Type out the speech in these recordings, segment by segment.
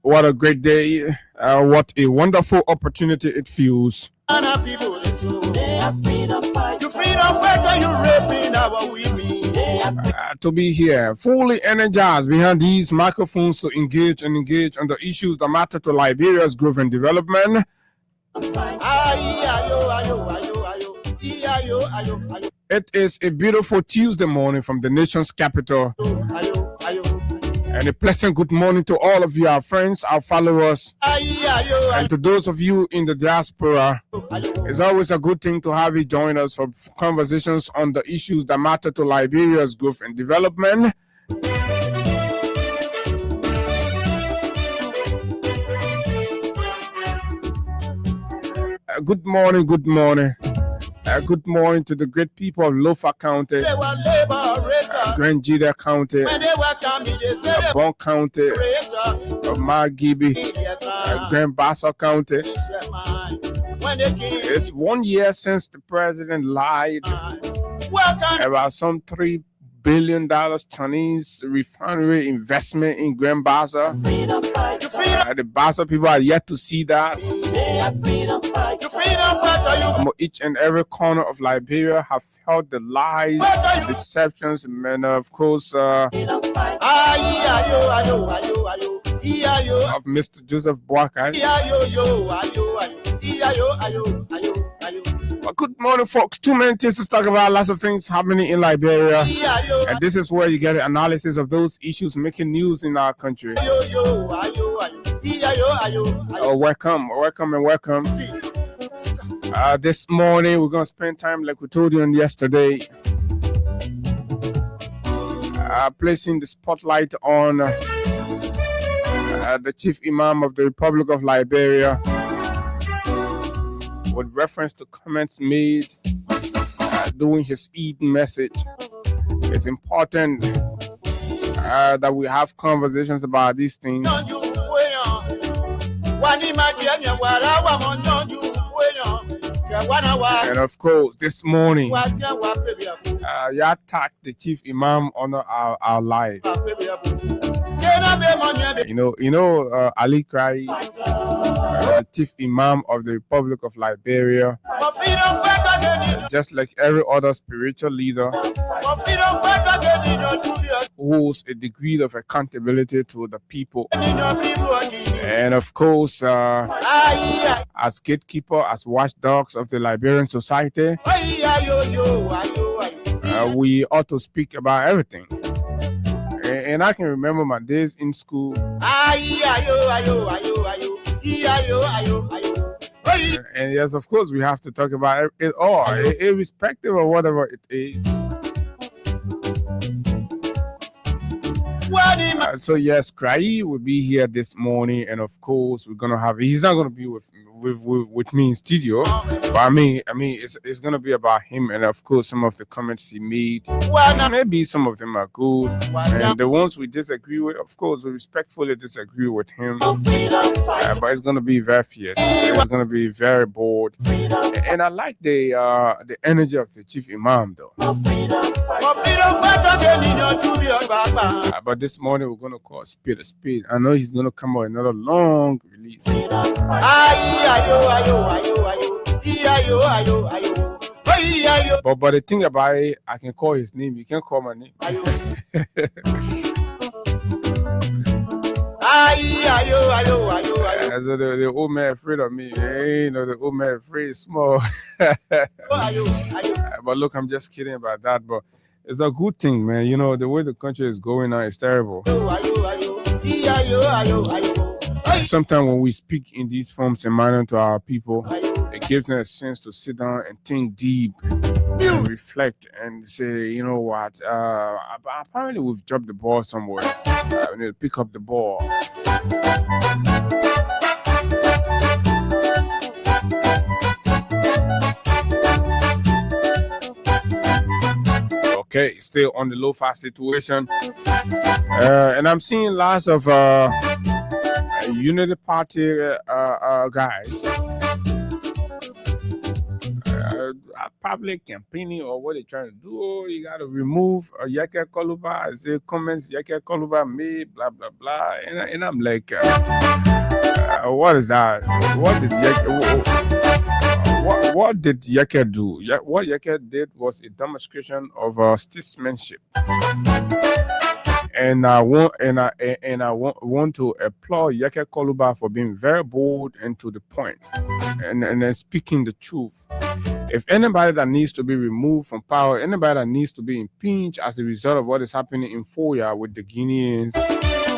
What a great day. What a wonderful opportunity it feels. To be here, fully energized behind these microphones to engage on the issues that matter to Liberia's growth and development. It is a beautiful Tuesday morning from the nation's capital. And a pleasant good morning to all of you, our friends, our followers, and to those of you in the diaspora. It's always a good thing to have you join us for conversations on the issues that matter to Liberia's growth and development. Good morning, good morning. Good morning to the great people of Lofa County, Grand Jida County, Bon County, Margibi, Grand Bassa County. It's 1 year since the president lied about some $3 billion Chinese refinery investment in Grand Bassa. The Bassa people are yet to see that. Each and every corner of Liberia have felt the lies, deceptions, and of course of Mr. Joseph Boakai. Well, good morning, folks. 2 minutes to talk about lots of things happening in Liberia, and this is where you get an analysis of those issues making news in our country. Welcome. This morning, we're going to spend time, like we told you on yesterday, placing the spotlight on the Chief Imam of the Republic of Liberia with reference to comments made during his Eid message. It's important that we have conversations about these things. And of course, this morning, you attacked the Chief Imam on our life. Ali Krai, the Chief Imam of the Republic of Liberia, just like every other spiritual leader, holds a degree of accountability to the people. And of course, as gatekeeper, as watchdogs of the Liberian society, we ought to speak about everything. And I can remember my days in school. And yes, of course, we have to talk about it all, irrespective of whatever it is. So yes, Krai will be here this morning, and of course we're gonna have. He's not gonna be with me in studio, but I mean, it's gonna be about him, and of course some of the comments he made. Maybe some of them are good, and the ones we disagree with, of course, we respectfully disagree with him. But it's gonna be very fierce. It's gonna be very bold, and I like the energy of the Chief Imam though. But this morning we're going to call Speed a Speed. I know he's going to come out another long release. But the thing about it, I can call his name. You can't call my name. So the old man afraid of me. The old man afraid is small. But look, I'm just kidding about that. But it's a good thing, man. The way the country is going now is terrible. Sometimes when we speak in these forms and manner to our people, it gives them a sense to sit down and think deep and reflect and say, you know what, apparently we've dropped the ball somewhere. We need to pick up the ball. Okay, still on the low-fast situation. And I'm seeing lots of Unity Party guys public campaigning or what they're trying to do. Oh, you got to remove Yeke Koluba. I say comments Yeke Koluba made, blah, blah, blah. And I'm like, what is that? What did Yeke do? What Yeke did was a demonstration of statesmanship. And I want to applaud Yeke Koluba for being very bold and to the point, and speaking the truth. If anybody that needs to be removed from power, anybody that needs to be impeached as a result of what is happening in Foya with the Guineans,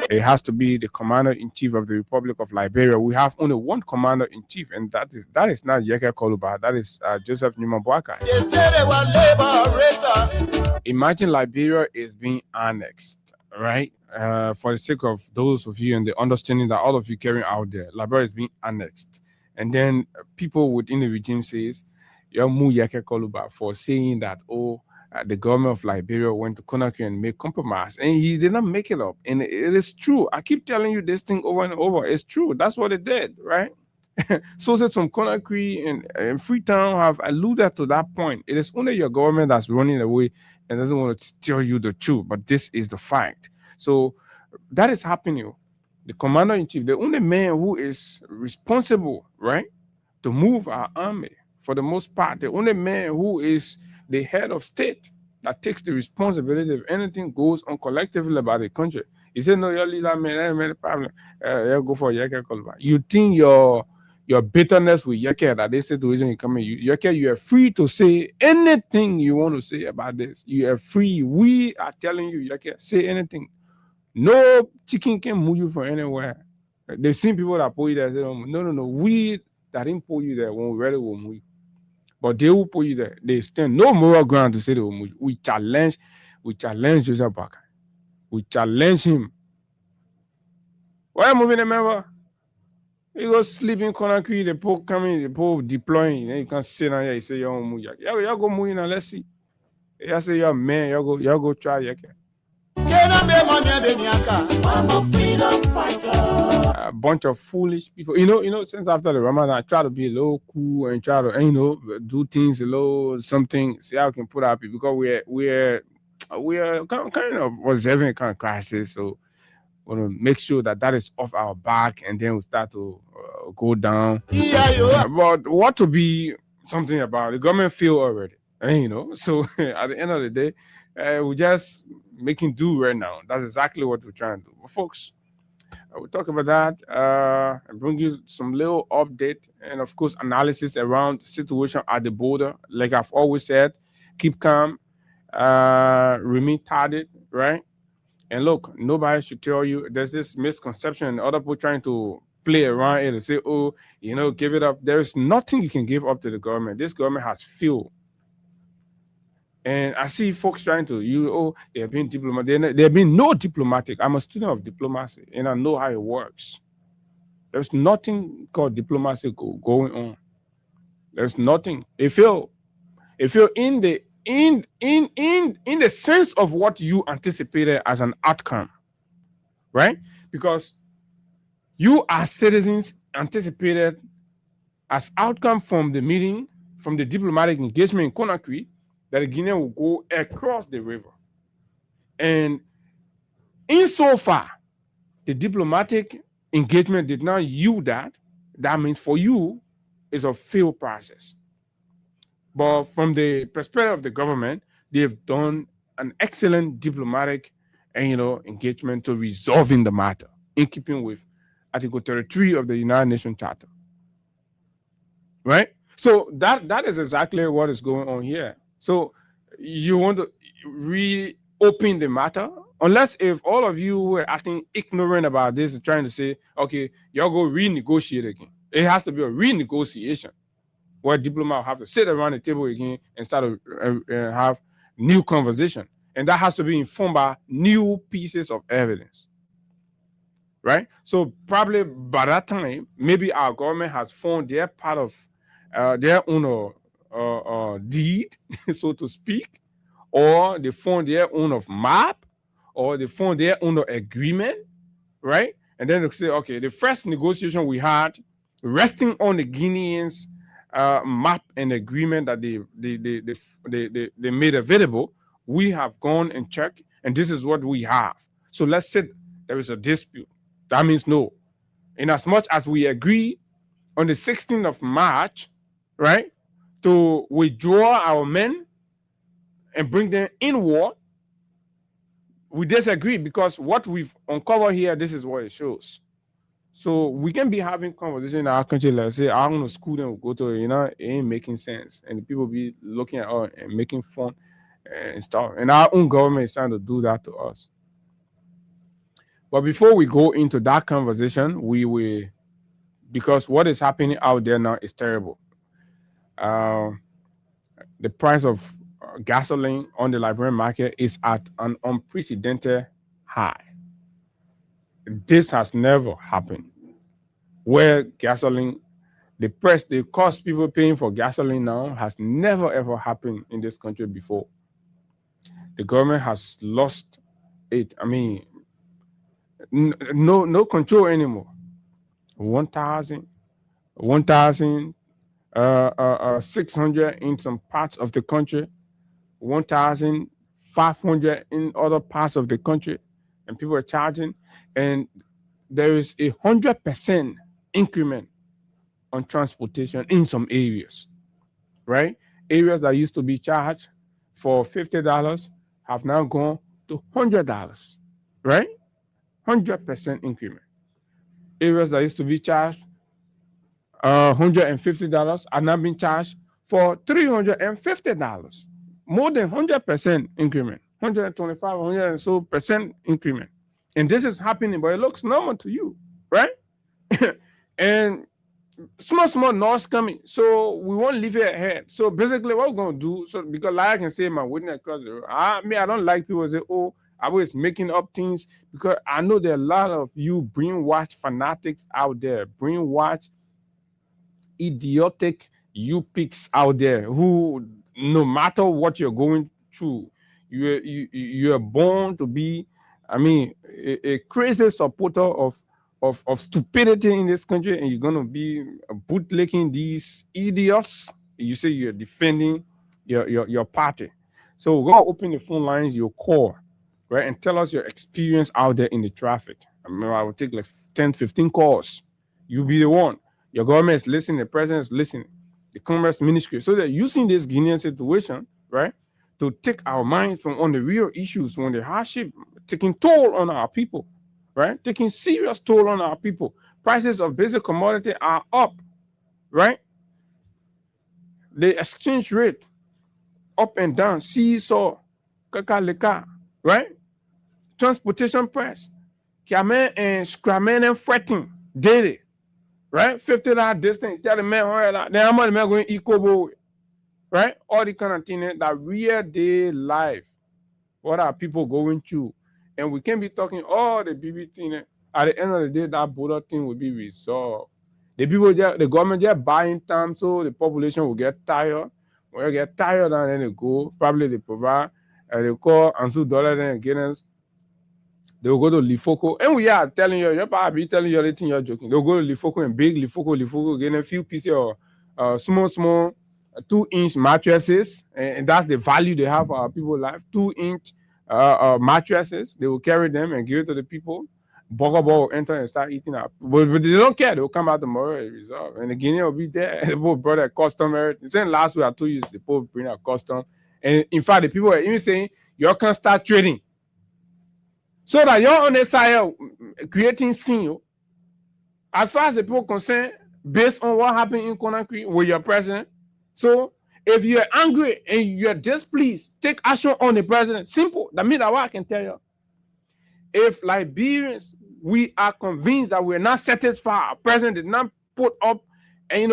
it has to be the commander-in-chief of the Republic of Liberia. We have only one commander-in-chief, and that is not Yeke Koluba. That is Joseph Newman Boakai. They say they were liberators. Imagine Liberia is being annexed, right? For the sake of those of you and the understanding that all of you carrying out there, Liberia is being annexed. And then people within the regime says, Yamu Yeke Koluba for saying that, the government of Liberia went to Conakry and made compromise. And he did not make it up. And it is true. I keep telling you this thing over and over. It's true. That's what it did, right? Sources from Conakry and Freetown have alluded to that point. It is only your government that's running away and doesn't want to tell you the truth. But this is the fact. So that is happening. The commander-in-chief, the only man who is responsible, right, to move our army, for the most part, the only man who is the head of state that takes the responsibility if anything goes on collectively about the country. He said, no, your leader, man, made a problem. You go for Yeke Koluba. You think your bitterness with Yeke, that this situation is coming, Yeke, you are free to say anything you want to say about this. You are free. We are telling you, Yeke, say anything. No chicken can move you from anywhere. They've seen people that pull you there. Say, no. We that didn't pull you there when we really will move you. But they will put you there. They stand no moral ground to say they will move you. We challenge Joseph Boakai. We challenge him. Why are you moving the member? You go sleep in Conakry, the poor coming, the poor deploying. Then you can sit down here, you say you don't move. You go move now, let's see. You say you're a man, you go try Yeke. A bunch of foolish people. You know, since after the Ramadan, I try to be a little cool and try to, do things a little something, see how I can put up because we're kind of was having a kind of crisis. So we want to make sure that is off our back and then we start to go down. But what to be something about, the government feel already. So at the end of the day, we just making do right now. That's exactly what we're trying to do. But folks, we'll talk about that and bring you some little update and, of course, analysis around the situation at the border. Like I've always said, keep calm, remain targeted, right? And look, nobody should tell you there's this misconception and other people trying to play around it and say, give it up. There's nothing you can give up to the government. This government has failed. And I see folks trying to, they're being diplomatic. They're being no diplomatic. I'm a student of diplomacy, and I know how it works. There's nothing called diplomacy going on. There's nothing. If you're in the sense of what you anticipated as an outcome, right? Because you as citizens anticipated as outcome from the meeting, from the diplomatic engagement in Conakry, that the Guinea will go across the river. And insofar, the diplomatic engagement did not yield that means for you, it's a failed process. But from the perspective of the government, they've done an excellent diplomatic engagement to resolving the matter in keeping with Article 33 of the United Nations Charter. Right? So that is exactly what is going on here. So you want to reopen the matter, unless if all of you who are acting ignorant about this are trying to say, okay, y'all go renegotiate again. It has to be a renegotiation where diplomats have to sit around the table again and start to have new conversation. And that has to be informed by new pieces of evidence. Right? So probably by that time, maybe our government has formed their part of their own deed, so to speak, or they form their own of map, or they form their own agreement, right? And then they say, okay, the first negotiation we had, resting on the Guineans' map and agreement that they made available. We have gone and checked, and this is what we have. So let's say there is a dispute. That means no. In as much as we agree on the 16th of March, right, to withdraw our men and bring them in war, we disagree because what we've uncovered here, this is what it shows. So we can be having conversation in our country, like say, I want to school them, go to, it ain't making sense. And people be looking at us and making fun and stuff. And our own government is trying to do that to us. But before we go into that conversation, we will, because what is happening out there now is terrible. The price of gasoline on the Liberian market is at an unprecedented high. This has never happened. Where gasoline, the cost people paying for gasoline now has never ever happened in this country before. The government has lost it. I mean, no control anymore. 1,600 in some parts of the country, 1,500 in other parts of the country, and people are charging, and there is 100% increment on transportation in some areas, right? Areas that used to be charged for $50 have now gone to $100, right? 100% increment. Areas that used to be charged $150 are now being charged for $350. More than 100% increment, 125, 100 and so percent increment. And this is happening, but it looks normal to you, right? And small noise coming. So we won't leave it ahead. So basically what we're going to do, so because like I can say my witness across the road, I don't like people say, oh, I was making up things, because I know there are a lot of you brainwashed fanatics out there, brainwashed idiotic you pigs out there who, no matter what you're going through, you're born to be, I mean, a crazy supporter of stupidity in this country, and you're gonna be bootlicking these idiots. You say you're defending your party. So we're gonna open the phone lines, your call, right, and tell us your experience out there in the traffic. I mean, I will take like 10, 15 calls. You be the one. Your government is listening, the president is listening, the Commerce Ministry. So they're using this Guinean situation, right, to take our minds from on the real issues, on the hardship, taking toll on our people, right? Taking serious toll on our people. Prices of basic commodity are up, right? The exchange rate up and down, seesaw, kakaleka, right? Transportation price, kiamen and scramen and fretting daily, right? $50 distance, tell the man $100. Then how much man going equal, right? All the kind of thing that real day life. What are people going through? And we can't be talking all the BB thing. At the end of the day, that border thing will be resolved. The government just buying time, so the population will get tired. When they get tired, and then they go. Probably they provide. They call Ansu Dollar then again. They will go to Lifoco, and we are telling you, you're probably telling you everything you're joking. They'll go to Lifoco and big Lifoco, getting a few pieces of small 2-inch mattresses, and that's the value they have for our people's life. 2-inch mattresses, they will carry them and give it to the people. Burger Ball will enter and start eating up. But they don't care. They will come out tomorrow and resolve. And the Guinea will be there. The people brought a custom. Saying last week I told you the people bring a custom. And in fact, the people are even saying you can start trading. So that you're on the side creating scene. As far as the people concerned, based on what happened in Conakry with your president. So if you're angry and you're displeased, take action on the president. Simple. That means that what I can tell you. If Liberians, we are convinced that we're not satisfied, our president did not put up, and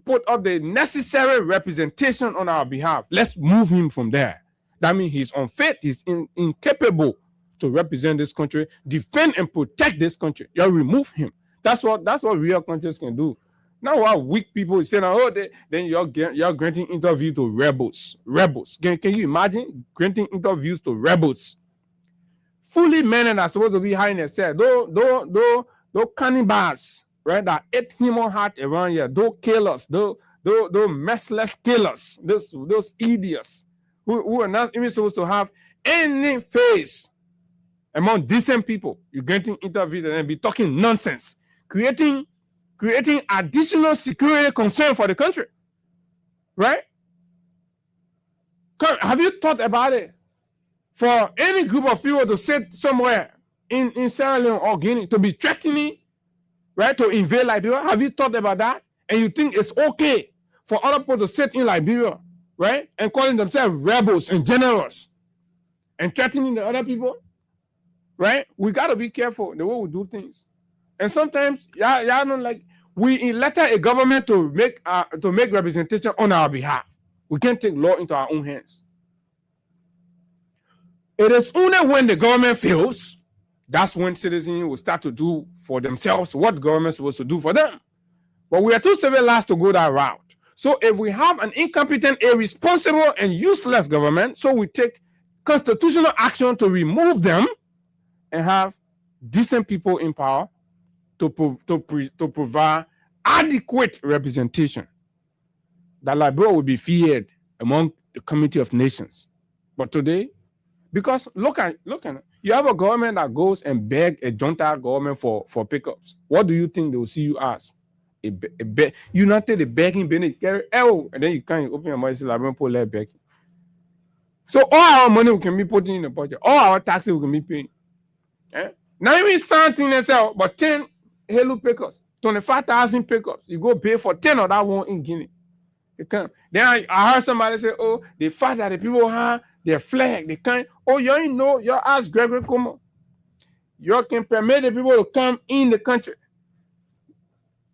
put up the necessary representation on our behalf, let's move him from there. That means he's unfit, he's incapable to represent this country, defend and protect this country. You remove him. That's what real countries can do. Now, what weak people say, then you're granting interview to rebels. Can you imagine granting interviews to rebels? Fully men are supposed to be high in their set. Those cannibals right? That ate human heart around here. Those killers, those merciless killers, those idiots who are not even supposed to have any face among decent people. You're getting interviewed and be talking nonsense, creating additional security concern for the country, right? Have you thought about it? For any group of people to sit somewhere in Sierra Leone or Guinea to be threatening, right, to invade Liberia, have you thought about that? And you think it's okay for other people to sit in Liberia, right, and calling themselves rebels and generals and threatening the other people, right? We got to be careful the way we do things. And sometimes, y'all don't like, we elected a government to make representation on our behalf. We can't take law into our own hands. It is only when the government fails, that's when citizens will start to do for themselves what the government is supposed to do for them. But we are too civilized to go that route. So if we have an incompetent, irresponsible, and useless government, so we take constitutional action to remove them and have decent people in power to provide adequate representation, that Liberia will be feared among the community of nations. But today, because look at you have a government that goes and beg a junta government for pickups. What do you think they will see you as? You not take the begging Benny carry and then you can't open your mouth and say Liberian poor let begging. So all our money we can be putting in the budget, all our taxes we can be paying. Not even something themselves, but 10 Halo pickups, 25,000 pickups. You go pay for 10 of that one in Guinea. You come. Then I heard somebody say, oh, the fact that the people have their flag, they can't. Oh, you ain't know, you ask Gregory Como. You can permit the people to come in the country,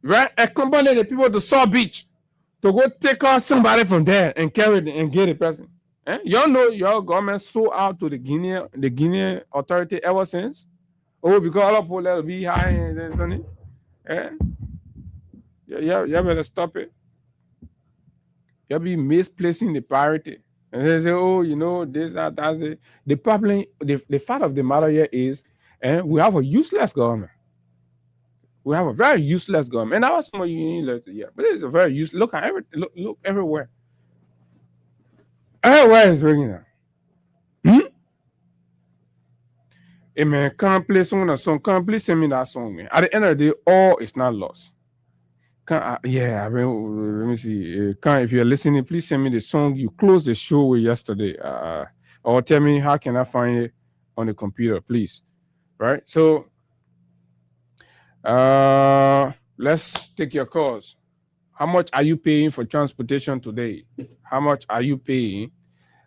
right? Accompany the people to Saw Beach to go take out somebody from there and carry it and get the person. You know your government sold out to the Guinea authority ever since. Oh, because all of people will be high and something. You better stop it. You'll be misplacing the priority. And they say, oh, you know, this, that's it. The problem, the fact of the matter here is, we have a useless government. We have a very useless government. And I was some of you later, yeah, but it's a very useless. Look at look everywhere. Everywhere is ringing now. Hey man, can't play song, can't please send me that song, man. At the end of the day, all is not lost. Let me see. If you're listening, please send me the song you closed the show with yesterday. Or tell me how can I find it on the computer, please. Right? So let's take your calls. How much are you paying for transportation today? How much are you paying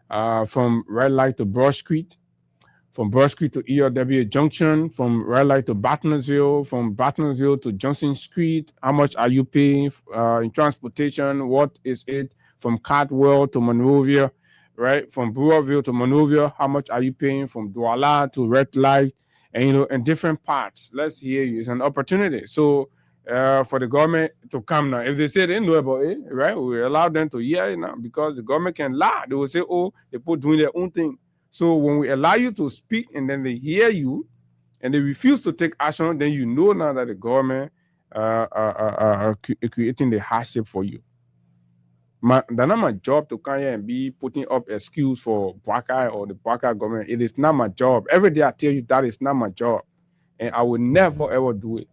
from Red Light to Broad Street? From Broad Street to ERW Junction, from Red Light to Bartonsville, from Bartonsville to Johnson Street. How much are you paying in transportation? What is it from Cardwell to Monrovia, right? From Brewerville to Monrovia, how much are you paying from Douala to Red Light? And, you know, in different parts. Let's hear you. It's an opportunity. So for the government to come now, if they say they know about it, right, we allow them to hear it now because the government can lie. They will say, oh, they put doing their own thing. So when we allow you to speak and then they hear you and they refuse to take action, then you know now that the government creating the hardship for you. That's not my job to come here and be putting up excuse for Bwaka or the Bwaka government. It is not my job. Every day I tell you that is not my job. And I will never ever do it.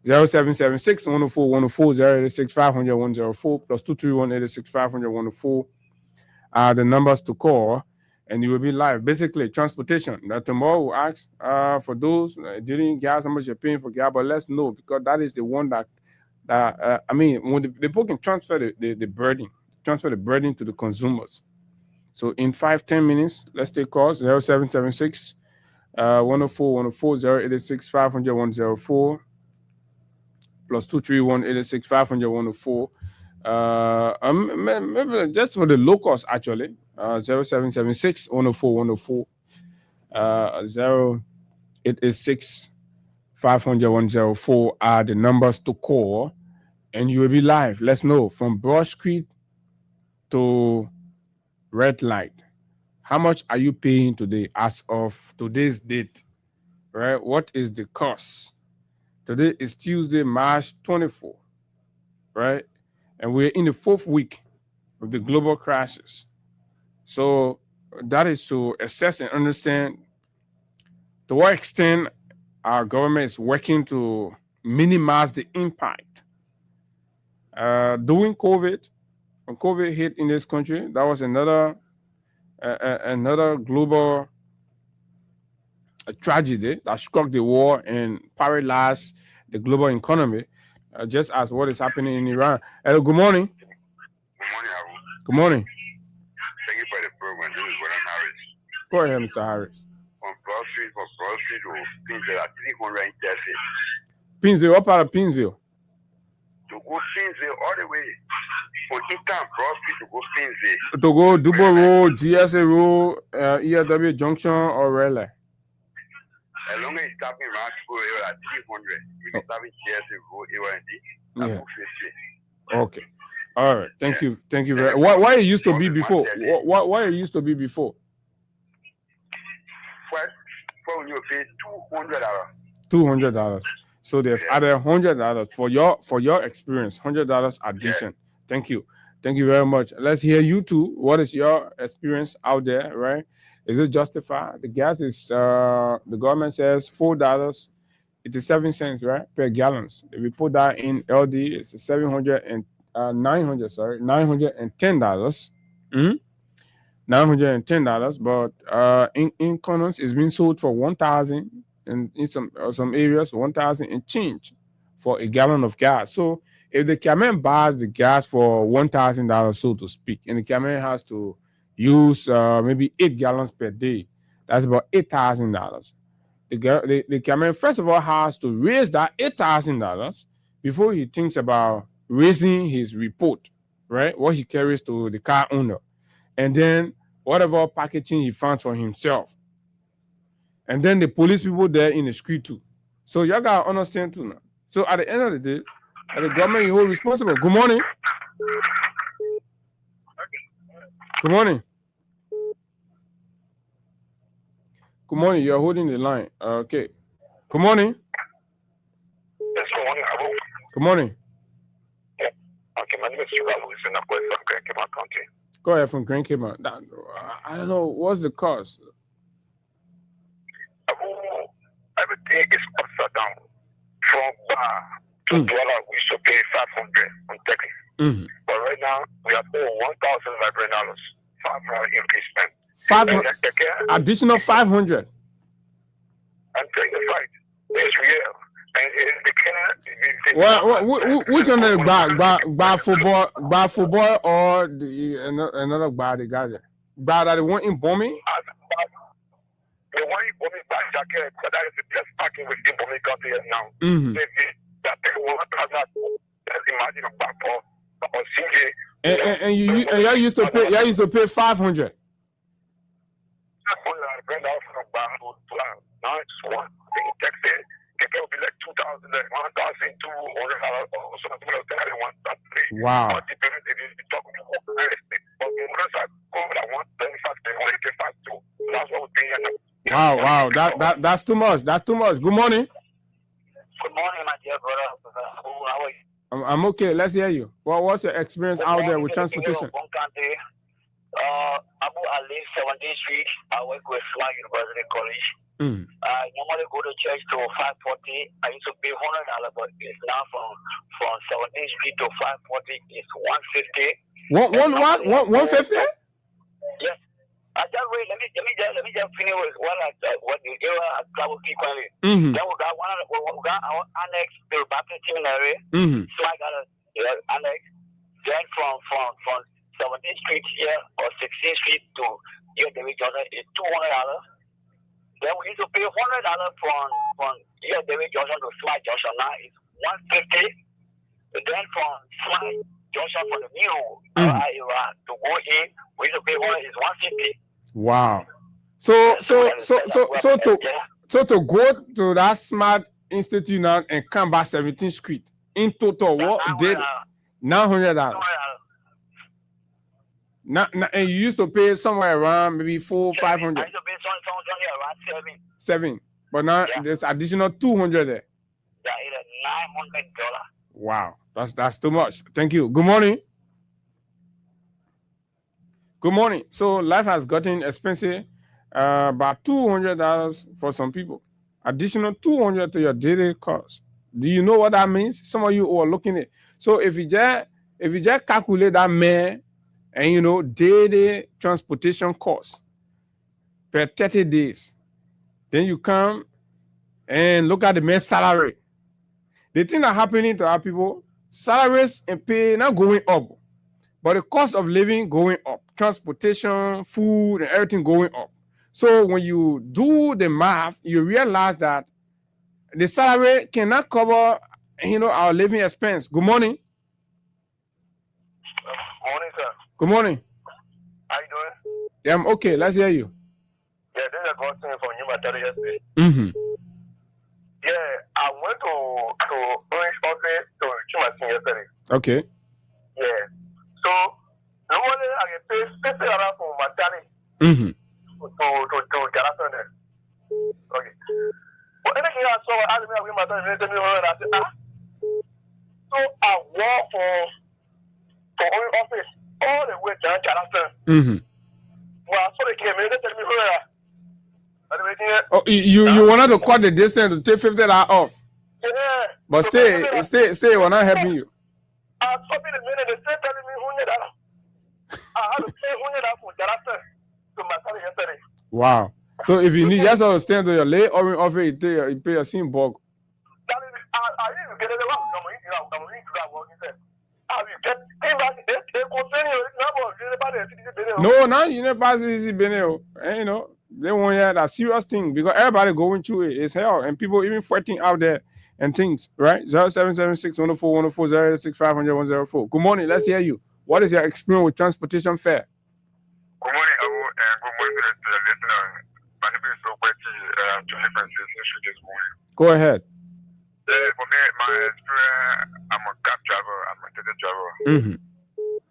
0776 104 104 086 500 104 plus 231 86 500 104 are the numbers to call. And you will be live. Basically, transportation. Now, tomorrow we'll ask for those during gas, how much you're paying for gas, but let's know because that is the one that I mean, when the people can transfer the burden, transfer the burden to the consumers. So in 5-10 minutes, let's take calls 0776 104 104 086 500 104 plus 231 86 500 104. Maybe just for the locals actually. 0776 104 104 086 500 104 are the numbers to call, and you will be live. Let's know from Broad Street to Red Light. How much are you paying today as of today's date? Right? What is the cost? Today is Tuesday, March 24th, right? And we're in the 4th week of the global crisis. So that is to assess and understand to what extent our government is working to minimize the impact. During COVID, when COVID hit in this country, that was another global tragedy that struck the world and paralyzed the global economy, just as what is happening in Iran. Hello, good morning. Good morning, Abu. Good morning. Thank you for the program. This is William Harris. Go ahead, Mr. Harris. From Broad Street to Pinsville at 300 in Texas. Pinsville, what part of Pinsville? To go Pinsville all the way from Eastern Broad Street to go Pinsville. To go Dubois Road, GSA Road, ELW Junction, or Raleigh? As long as it's stopping around school, it was at 300. If it's stopping GSA Road, it was at 250. Okay. All right. Thank you. Thank you very much. Why it used to be before? Why it used to be before? For you pay $200. $200. So they've added $100 for your experience. $100 addition. Yeah. Thank you. Thank you very much. Let's hear you too. What is your experience out there, right? Is it justified? The gas is the government says $4.87, right, per gallon. If we put that in LD, it's $910. $910, but in condoms it's been sold for 1,000, and in some areas 1,000 and change for a gallon of gas. So if the Cameroon buys the gas for $1,000, so to speak, and the Cameroon has to use maybe 8 gallons per day, that's about $8,000. The Cameroon first of all has to raise that $8,000 before he thinks about raising his report, right? What he carries to the car owner. And then whatever packaging he finds for himself. And then the police people there in the street too. So y'all gotta understand too now. So at the end of the day, the government is all responsible. Good morning. Good morning. Good morning. You're holding the line. Okay. Good morning. Yes, good morning, Abu. Good morning. Yeah. Okay, my name is Chibalu. It's in from Grand Cayman County. Go ahead from Grand Cayman. I don't know. What's the cost? Everything is upside down. From bar to $1, we should pay $500 on Texas. But right now, we are paying $1,500. $500 increase. 500 additional 500. I'm telling you, right? It's real. And which one is bar football or another bar they got there? Bar that they want in Bomi? The one in Bomi bar jacket, but that is the best parking with in Bomi County now. That take 1,000. Imagine a bar for CJ. And y'all used to pay 500. Now it's one thing Texas. It will be like 2,000, like $1,200 or something like that. Wow. Wow. That's too much. That's too much. Good morning. Good morning, my dear brother. How are you? I'm okay. Let's hear you. What's your experience out there with transportation? Abu, I live 17th Street. I work with Flag University College. I normally go to church to 540. I used to pay $100, but it's now from 17th Street to 540 is $150. 150? Yes. I just wait. Let me just finish with what the area I travel frequently. Then we got our annex to the Baptist Seminary. So I got a annex. Then from 17th Street here or 16th Street to here, David Johnson is $200. Then we used to pay $100 from here, David Johnson to Smart Junction. Now it's $150. Then from Smart Junction for the new area to go in, we used to pay is $150. Wow. So to go to that Smart Institute now and come back 17th Street in total, what did $900? And you used to pay somewhere around maybe $400-500. I used to pay somewhere around $7. $7. But now there's additional $200 there. Yeah, $900. Wow, that's too much. Thank you. Good morning. Good morning. So life has gotten expensive. About $200 for some people. Additional $200 to your daily cost. Do you know what that means? Some of you who are looking at. So if you just calculate that man and daily transportation cost per 30 days, then you come and look at the man's salary. The thing that happening to our people, salaries and pay not going up, but the cost of living going up, transportation, food, and everything going up. So when you do the math, you realize that the salary cannot cover, our living expense. Good morning. Morning, sir. Good morning. How you doing? Yeah, I'm okay. Let's hear you. Yeah, this is a good thing from you, Matari, yesterday. Mm-hmm. Yeah, I went to Orange office to Chimasin yesterday. Okay. Yeah. So, normally I get paid $50 from Matari Mm-hmm. to Garrison there. Okay. But anything I saw, I didn't have Matari, I said, So I walk for Orange office all the way to Garrison. Mm-hmm. Well, I saw they came in, they tell me where. Oh, you wanted to cut the distance to take $50 off. Yeah. But stay, we're not helping you. I saw me the minute they still telling me $100. I had to pay $100 for Garrison to Matari yesterday. Wow. So if you need just to stand to your late Orange office, you pay a sim bug. I didn't get it. No, now you never pass easy beneo. They want you that serious thing because everybody going through it. It's hell. And people even fighting out there and things, right? 0776 104 104 065 104. Good morning. Let's hear you. What is your experience with transportation fare? Good morning, Abu, and good morning to the listener. My name is Okweti, Johnny Francis this morning. Go ahead. For me, my experience, I'm a cab driver, I'm a taxi driver. Mm-hmm.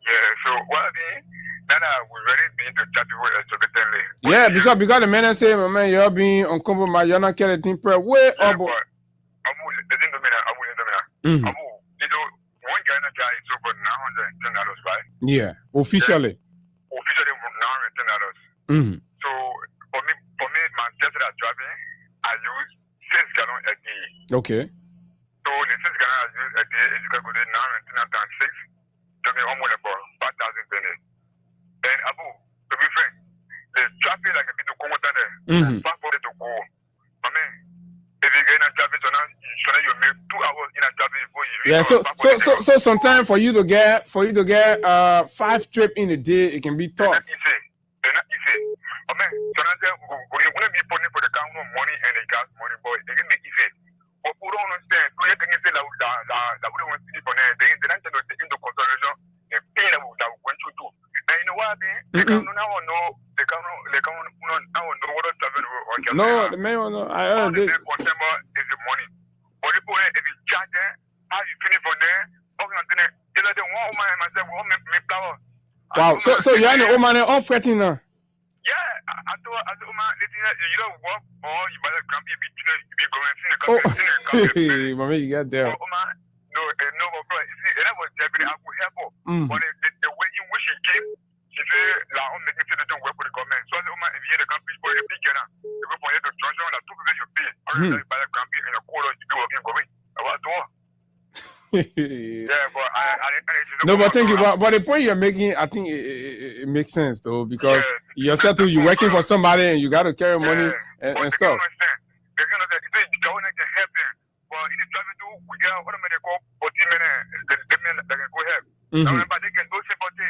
Yeah, so what I mean, that we already been to chat people exorbitantly. Yeah, because the man say, man, you're being uncompromised, you're not getting thing per way up. Abu, the thing Abu, Abu, one guy in a guy is over $910, right? Yeah, officially. Yeah, officially $910. Mm-hmm. So for me, my Tesla driving, I use 6 gallons a day. Okay. So the 6 gallons I use a day is equal to $910 times 6. To me, almost about 5,000 pennies. And Abu, to be frank, the traffic like a bit of Congo there. Mm-hmm. Fast for it to go. I mean, if you get in a traffic, so now you make 2 hours in a traffic before you. Yeah. So sometimes for you to get 5 trips in a day, it can be tough. They're not easy. I mean, so now when you want to be putting for the count of money and the gas money, boy, they can be easy. But who don't understand? So you can say that we don't want to sleep on it. They don't take into consideration the pain that we went through. And you know what? They can't now know what is happening. No, the man will know. I heard this. September is the money. But if you charge them, how you finish for them? It's like the one woman and myself will make flower. Wow. So you're the woman all fretting now. Yeah, I told you don't work or you better come here be going to the mommy, you got there. No, bro. See, that was definitely I could help her. But the way in which she came, she said, "La, I'm making sure they don't work for the government." So I said, if you had a company for a big girl, you go for your construction, like 2 people you pay. I don't buy a company in a quarter, you do working for me. I was doing. Yeah, but no, but thank you. But the point you're making, I think it makes sense though, because you're settled, you're working for somebody and you got to carry money and stuff. They're going to say, the government can help them. But in the traffic too, we get what they call 14 minutes, they can go help. Now, but they can no sympathy.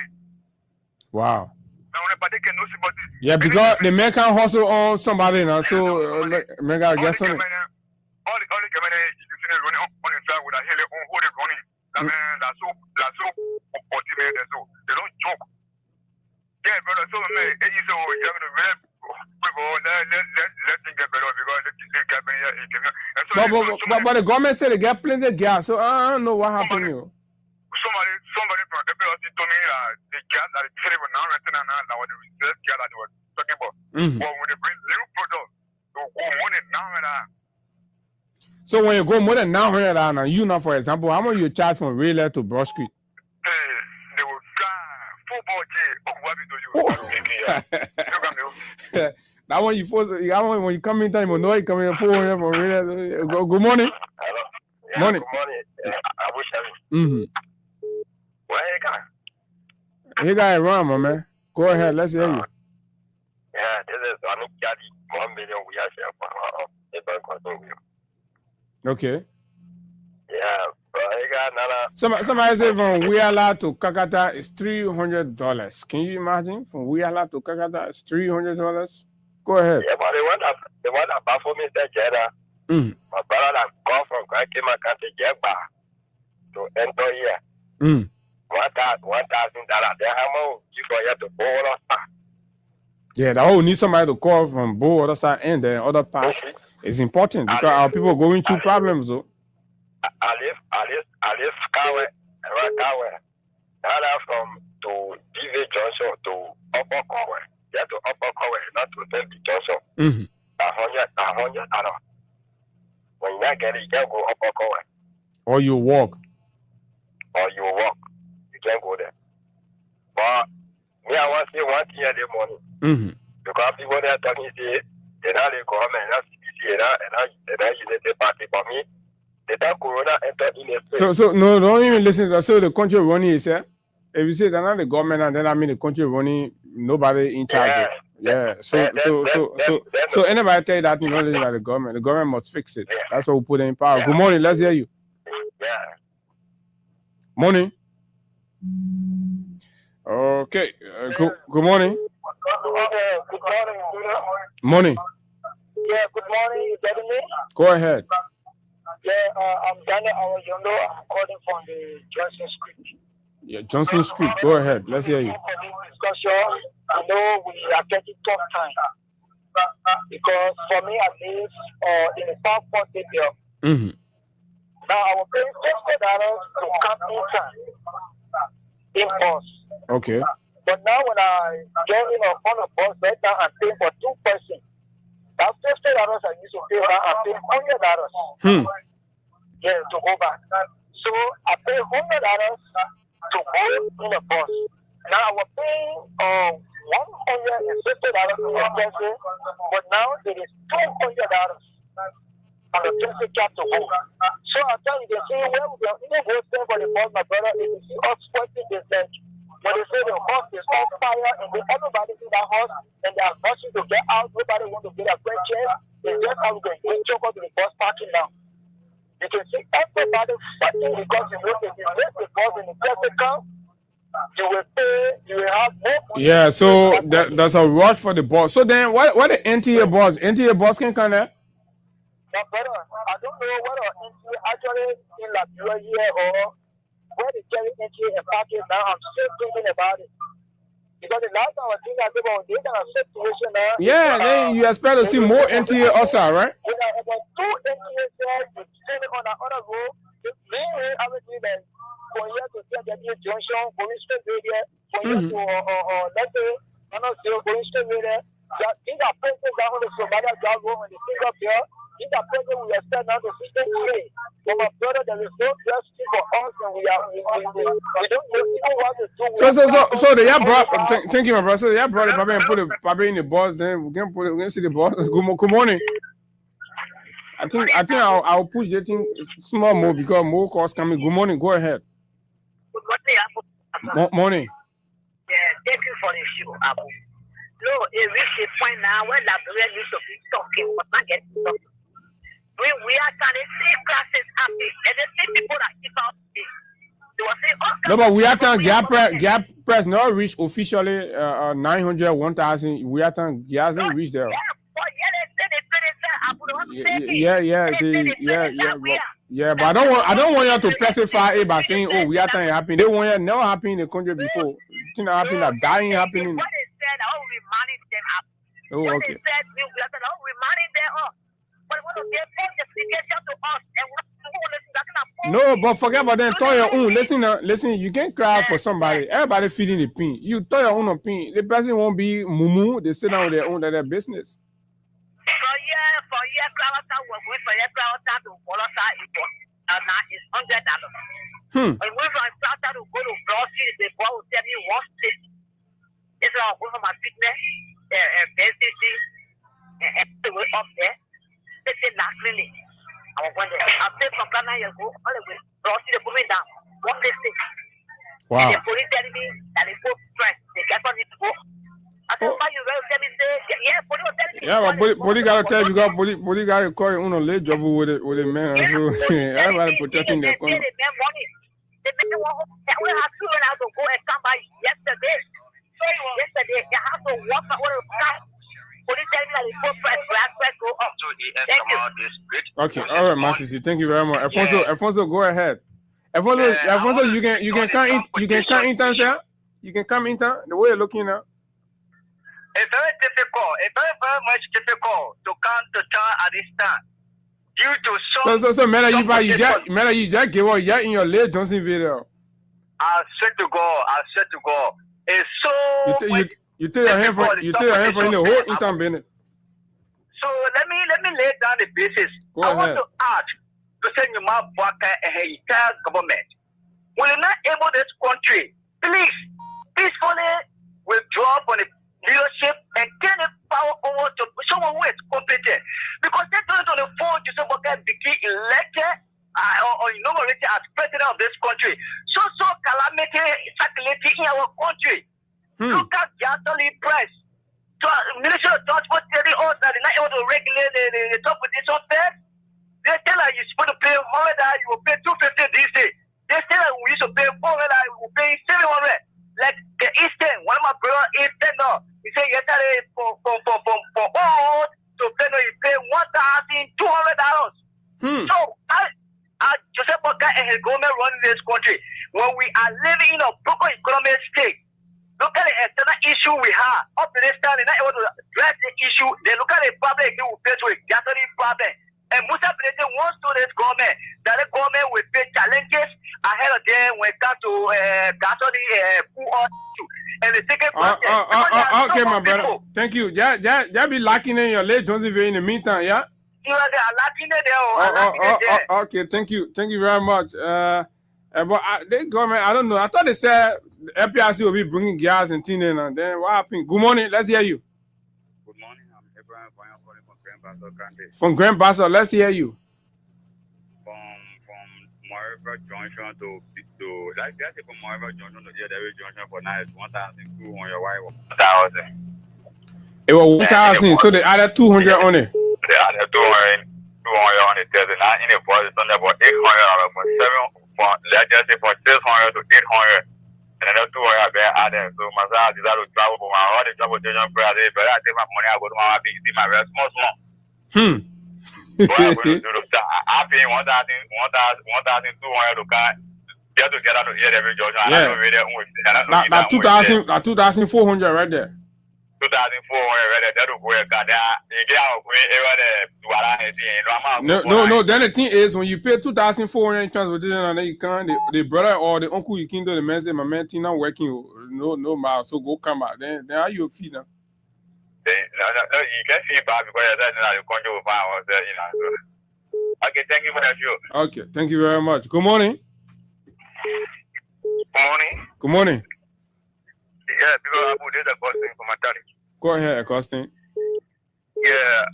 Wow. Now, but they can no sympathy. Yeah, because the man can hustle on somebody now, so man got to get something. All the government is running on the side with a heli on hold it running. I mean, that's so 40 minutes so they don't joke. Yeah, brother, so man, it's so you have to let things get better because they get better. But the government said they get plenty of gas, so I don't know what happened here. Somebody from FLC told me the gas that they said now renting and now what the reserve gas that they were talking about. But when they bring new products, they will go money now and So when you go more than 900 now, you know, for example, how much you charge from Rayleigh to Broad Street? They will that one you force. When you come in time, you know you come in 400 from Rayleigh. Good morning. Hello. Yeah, Morning. Good morning. I wish I. Where you going? You got it wrong, my man. Go ahead. Let's hear you. Yeah, this is $1 million we are here for. Okay. Yeah, but I got another. Somebody say from Wiyala to Kakata is $300. Can you imagine? From Wiyala to Kakata is $300. Go ahead. Yeah, but the one that baffled me said, Jada. My brother that called from Kakima Country Jeba to enter here. $1,000. Then how much you go here to border? Yeah, that whole need somebody to call from both other side and the other part is important because our people going through problems though. I live Kawe, Now from to DV Johnson to Upper Kawe. Yeah, to Upper Kawe, not to David Johnson. $100. When you not get it, you can go Upper Kawe. Or you walk. You can go there. But me, I want to say one thing in the morning. Because people there talking say they now they go home and not CBC and I use the party for me. They talk Corona enter in the space. So no, don't even listen to that. So the country running is if you say they're not the government and then I mean the country running, nobody in charge. Yeah. So anybody tell you that you know listen to the government must fix it. That's what we put in power. Good morning, let's hear you. Yeah. Morning. Okay. Good morning. Good morning. Morning. Yeah, good morning. You getting me? Go ahead. Yeah, I'm Daniel Awayondo. I'm calling from the Johnson Street. Yeah, Johnson Street. Go ahead. Let's hear you. I know we are getting tough time because for me, I live in the South Port area. Now, I was paying $50 to come in bus. Okay. But now when I get in on a bus right now, I'm paying for 2 persons. That $50 I used to pay now, I'm paying $100. Yeah, to go back. So I pay $100 to go in a bus. Now I was paying $150 to a person, but now it is $200 on the person cap to go. So I tell you, they say, well, we are in a hostel for the bus, my brother, if you see us sweating this night. When they say the horse is on fire and then everybody's in that horse and they are rushing to get out, nobody wants to get a great chance. It's just how we can get choke to the bus parking now. You can see everybody fighting because you know if you miss the bus in the traffic count, you will pay, you will have more money. Yeah, so there's a rush for the bus. So then what the NTA bus? NTA bus can come there? No, brother, I don't know whether NTA actually in Liberia here or where they carry entry and parking now. I'm still thinking about it. Because the last time I think I did about this kind of situation now. Yeah, then you expect to see more NTA outside, right? Yeah, about 2 NTA there, sitting on the other road. Mainly, I would do that for you to get the new junction, going straight there, for you to, let's say, I'm not sure, going straight there. These are places down on the Somalia job road and the thing up here. These are places we are standing on the system today. For my brother, there is no justice for us, and we don't even want to do. So they have brought. Thank you, my brother. So they have brought the Papa and put the Papa in the bus. Then we can see the bus. Good morning. I think I'll push the thing small more because more calls coming. Good morning. Go ahead. Good morning. Yeah, thank you for the show, Abu. No, it reached a point now where Liberia needs to be talking, but not getting talking. We are trying to see classes happen, and the same people that keep out they will say, oh, no, but we are trying Gap Press not reach officially 900, 1,000. We are trying hasn't reached there. Yeah, but I don't want you to specify it by saying, oh, we are trying to happen. They want you never happen in the country before. You know, happen that dying happening. What they said, we manage them up. Oh, okay. What they said, we manage them up. But what they say, they just to us, and no, but forget about them. Tell your own. Listen. You can't cry for somebody. Everybody feeding the pin. You tell your own opinion. The person won't be mumu. They sit down with their own their business. For years, we're going for years, to follow And when I started to go to grocery, the boy will tell me one state. It's like one of my fitness, BCC, and the way up there. They say naturally. I was wondering, I said from Ghana, you go all the way. Grocery, they put me down. One state. Wow. And the police telling me that they go stress. They get on it to go. I said, why you will tell me, say, yeah, police will tell me. Yeah, but police got to tell you, police got to call you on a late job with it, man. So, everybody protecting their country. They make one we have children have to go and come by yesterday. Yesterday, they have to walk out of the car. Police tell me that the full price, black price go up. Thank you. Okay, all right, Master C. Thank you very much. Alfonso, go ahead. Alfonso, you can come in, sir. You can come in, the way you're looking now. It's very difficult. It's very much difficult to come to town at this time. Due to so you just give up in your late Johnson video. I swear to God. It's so you take your hand for the whole intern Bennett. So let me lay down the basis. I want to ask to send you my worker and her entire government. We are not able this country. Please, peacefully withdraw from the leadership and turn the power over to someone who is competent. Because they told on the phone to someone can begin elected or inaugurated as president of this country. So calamity circulating in our country. Look at gasoline price. Ministry of Transport telling us that they're not able to regulate the transportation fares. They tell us you're supposed to pay $100, you will pay $250 these days. They tell us we used to pay $400, we will pay $700. Like the Eastern, one of my brothers Eastern now, he said yesterday from all to Plano, he paid $1,200. So Joseph Boakai and his government running this country. When we are living in a broken economic state, look at the external issue we have. Up to this time, they're not able to address the issue. They look at the problem they will face with gasoline problem. And Musa Benete wants to this government that the government will face challenges ahead of them when it comes to gasoline, food issue. And the second question. Okay, my brother. Thank you. Yeah, be lacking in your late Jonesville in the meantime, yeah? You are lacking there. Okay, thank you very much. But the government, I don't know. I thought they said the FPRC will be bringing gas and things in, and then what happened? Good morning. Let's hear you. Good morning. I'm Abraham calling from Grand Basso County. From Grand Basso, let's hear you. From Moreover Junction to like that's from Moreover Junction to Jeddah Junction for now is 1,200. 1,000. It was 1,000, so they added 200 on it. They added 200 on it. There's not in the price on about $800 let's just say from 600 to 800. And another 200 been added. So my son decided to travel for my all the transportation prices. But I take my money, I go to my big my very small. I pay 1,200 to get together to get every judge. Yeah. Now 2,400 right there. 2,400 right there. That will work. No. Then the thing is, when you pay 2,400 in transportation, and then you can't, the brother or the uncle you can do the man say, my man, not working, no miles, so go come back. Then how you feel now? No, you can feel bad because that's not your country will find us there, So. Okay, thank you for that show. Okay, thank you very much. Good morning. Good morning. Good morning. Yeah, because I put this question for my daddy. Go ahead, Costin. Yeah,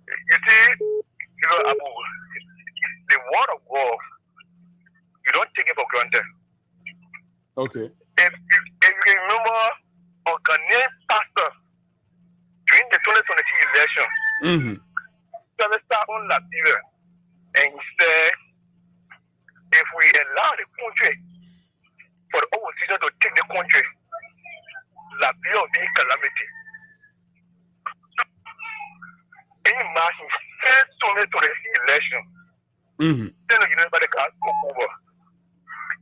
you see, Abu, the word of God, you don't take it for granted. Okay. If you can remember, a Ghanaian pastor during the 2022 election, he started on Liberia, and he said, if we allow the country for the opposition to take the country, Liberia will be a calamity. Imagine, first to the election. Then everybody can go over.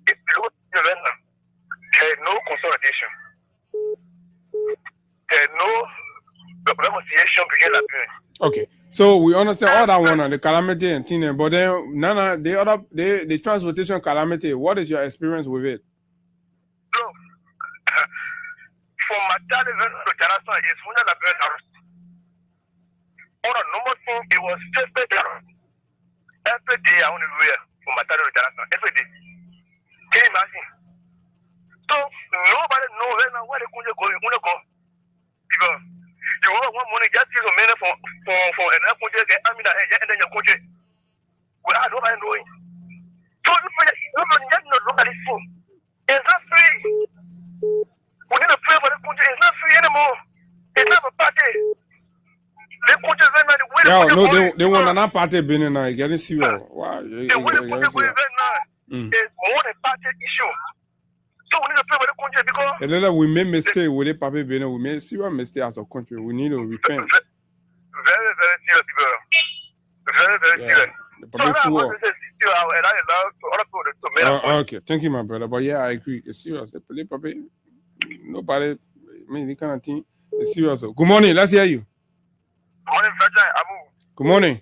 If you look at the event, there is no consolidation. There is no reconciliation between Liberia. Okay. So we understand all that one, the calamity and thing, but then Nana, the transportation calamity. What is your experience with it? Look, from my dad to Jarasa is one of the best. On a normal thing, it was just better. Every day I want to wear from my dad to Jarasa. It's me that and then your country. Well, I don't know it. So you don't look at this phone. It's not free. We need to pray for the country. It's not free anymore. It's not a party. The country is not the way. Yeah, no, they want another party being in now. Getting serious. Wow. The way the country is right now is more a party issue. So we need to pray for the country because we made mistake with the party being. We made serious mistake as a country. We need to repent. Very, very serious, bro. Very, very serious. Okay, thank you, my brother. But yeah, I agree. It's serious. Nobody, I mean, the kind of thing. It's serious. Good morning. Let's hear you. Good morning, Frederick. Abu. Good morning.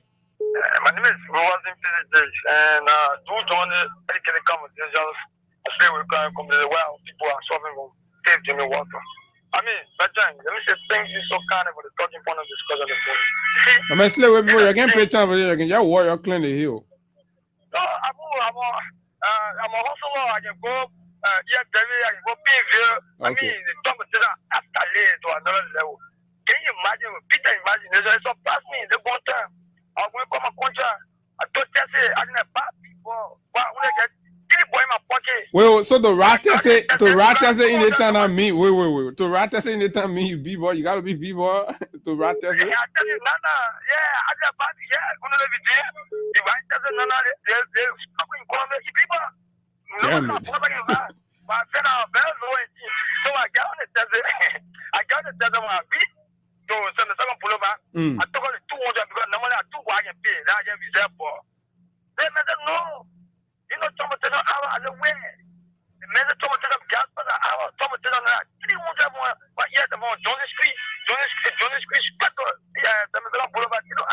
My name is Rowan Phillips, and due to the educated conversations, I say we can come to the well. People are suffering from safe drinking water. I mean, Frederick, let me say thank you so kind for the talking point of discussion this morning. I'm a slave with people. You can pay time for this. You can just walk your clean the hill. Abu, I'm a hustler. I can go. Yeah, I can go pay here. I mean, the conversation escalated to another level. Can you imagine? Peter, imagine. It surprised me. The one time, I'm going to come a contract. I thought I said, I didn't have bad people. Why would I get 3 boy in my pocket? Well, so the writer say in the time I mean, wait. To writer say in the time me you B-boy, you gotta be B-boy. To writer say. Yeah, I tell you, Nana. Yeah, I got bad. Yeah, one of the videos. If I tell you, Nana, they're fucking calling me people. Damn it. But I said, I'm very low. So I got on the desert. I got on the desert when I beat. So the second pull over, I took on the 200 because normally I took what I can pay. Now I can reserve for. They said, no. You know, someone said, hour as a way. The man told me to gas for the hour. Someone said, 300 more. But yeah, the more Johnny Street, yeah, the second pull over. You know,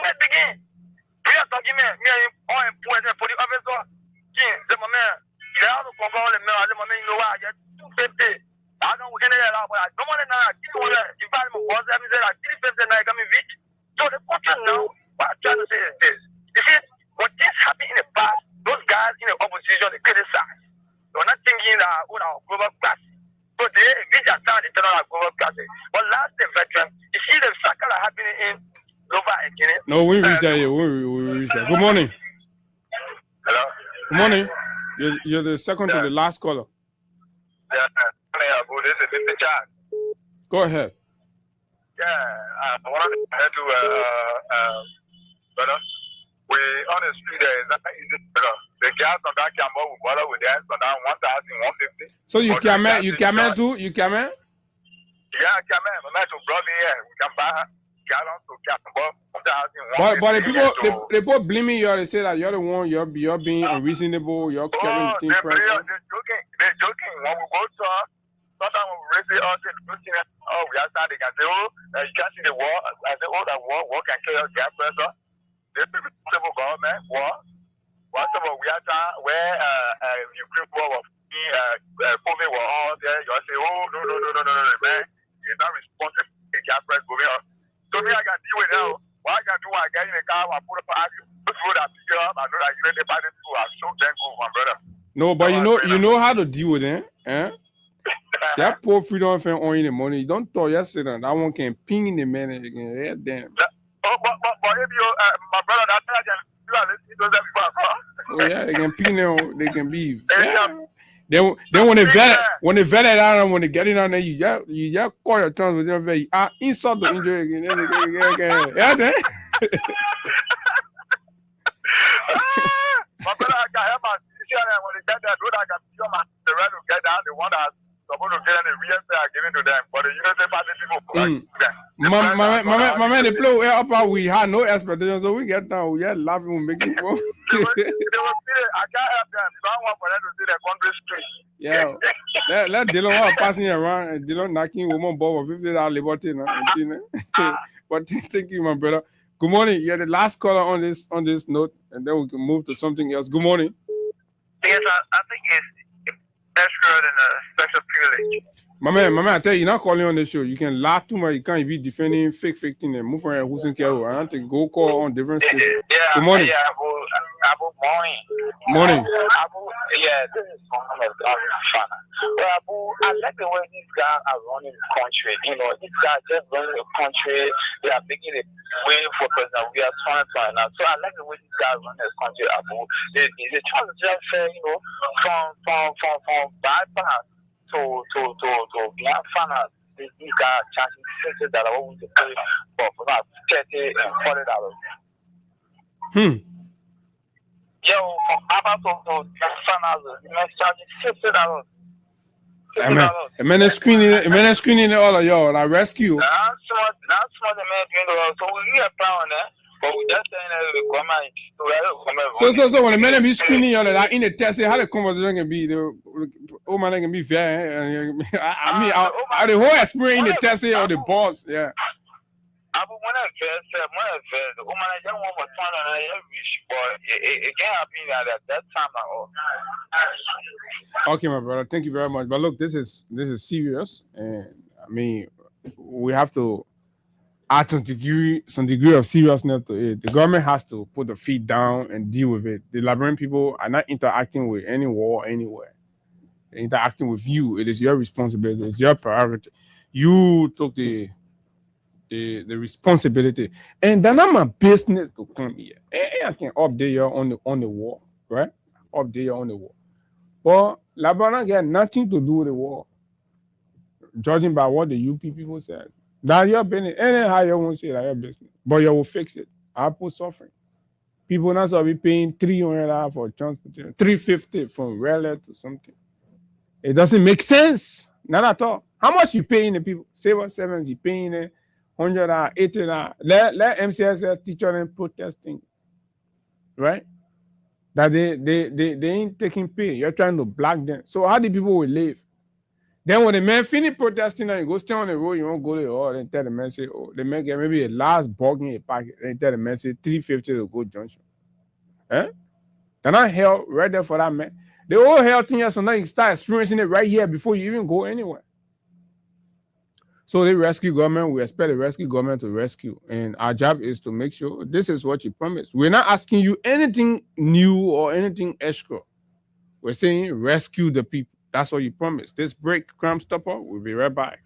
let's begin. We are talking, me, all important for the officer. The moment, you have to go on the mail, the moment you know why, you're 250. I don't want to I don't want to if I'm a boss, I'm saying 350 and I come in week. So the question now, what I'm trying to say is this. You see, what things happened in the past, those guys in the opposition, they criticize. They're not thinking that our global class. So they just start to tell our global class. But last the veteran, you see the cycle happening in Nova again. No, we reach that here. We reach that. Good morning. Hello. Good morning. You're the second to the last caller. Yeah. This is Mr. Chan. Go ahead. Yeah, I wanted to add to brother. We on the street there is not easy, brother. The gas on that camera will bother with that, so now 1,150. So you come too? You come in? Yeah, I come in. My man to brother here. We can buy gallons to camera. But the people blaming you. They say that you're the one. You're being unreasonable. You're carrying things. They're joking. When we go to sometimes we raise it up and we are standing and say, you can't see the war. I say, that war can kill your gas pressure. The people government war. Whatever we are trying where Ukraine war was COVID war all there. You say, no, man. You're not responsible to the gas price going up. So me, I can deal with that. What I can do, I get in the car, I put up an road, I pick it up. I know that you the party too. I so thankful, my brother. No, but you know how to deal with it, eh? That poor freedom of on in the money. You don't talk yesterday. That one can ping the man and you can head them. But if you, my brother, that you are listening to them before. Oh yeah, they can ping them. They can be. Then when they vet it out and when they get it on there, you just call your tongue with your face. Insult the injury again. Yeah, then. My brother, I can help my sister when they get that road. I can see the rest will get down. The one that's supposed to get in the real estate are giving to them. But the United Party people, my man, they play up. We had no expectations, so we get down. We are laughing, we making fun. They will see it. I can't help them. So I want for them to see the country street. Yeah, let Dylan passing around and Dylan knocking woman ball for $50 liberty now. But thank you, my brother. Good morning. You're the last caller on this note, and then we can move to something else. Good morning. Yes, I think it's extra and a special privilege. My man, I tell you, you're not calling on the show. You can laugh too much. You can't be defending fake thing and move from who's in care. I don't think go call on different stations. Yeah, good morning. Yeah, Abu, morning. Morning. Abu, yeah, this is Muhammad Fana. Well, Abu, I like the way these guys are running the country. You know, these guys just running the country. They are making it way for president. We are trying now. So I like the way these guys run this country, Abu. They trying to just say, you know, from bypass to Black Fana. These guys charging $60 what we to pay for about $30 and $40. Yo, from Abba to Fana, you must charge $60. Man, screening all of y'all. I rescue. That's what the man doing. So we get a plan on that. But we just saying that we come out. So when the man be screening y'all, that in the test, how the conversation can be, the old man can be fair. I mean, the whole experience in the test or the boss, yeah. I want to invest. The woman I don't want to turn on it can't happen at that time at all. Okay, my brother. Thank you very much. But look, this is serious, and I mean, we have to add some degree of seriousness to it. The government has to put the feet down and deal with it. The Liberian people are not interacting with any war anywhere. They're interacting with you. It is your responsibility. It's your priority. You took the responsibility, and then not my business to come here. I can update you on the war, right? Update you on the war, but Lebanon got nothing to do with the war. Judging by what the UP people said, that your business. Anyhow, you won't say that your business, but you will fix it. I put suffering. People now will be paying $300 for transportation, $350 from Raleigh to something. It doesn't make sense, not at all. How much you paying the people? Civil servants, you paying them $100, $80. Let MCSS teacher them protesting, right? That they ain't taking pay. You're trying to block them. So how the people will live? Then when the man finish protesting and you go stand on the road, you won't go there or then tell the man say, oh, the man get maybe a last bug in a packet and tell the man say $350 to go junction. They're not hell right there for that man. The whole hell thing is so now you start experiencing it right here before you even go anywhere. So the rescue government, we expect the rescue government to rescue. And our job is to make sure this is what you promised. We're not asking you anything new or anything extra. We're saying rescue the people. That's what you promised. This break, Crime Stopper, we'll be right back.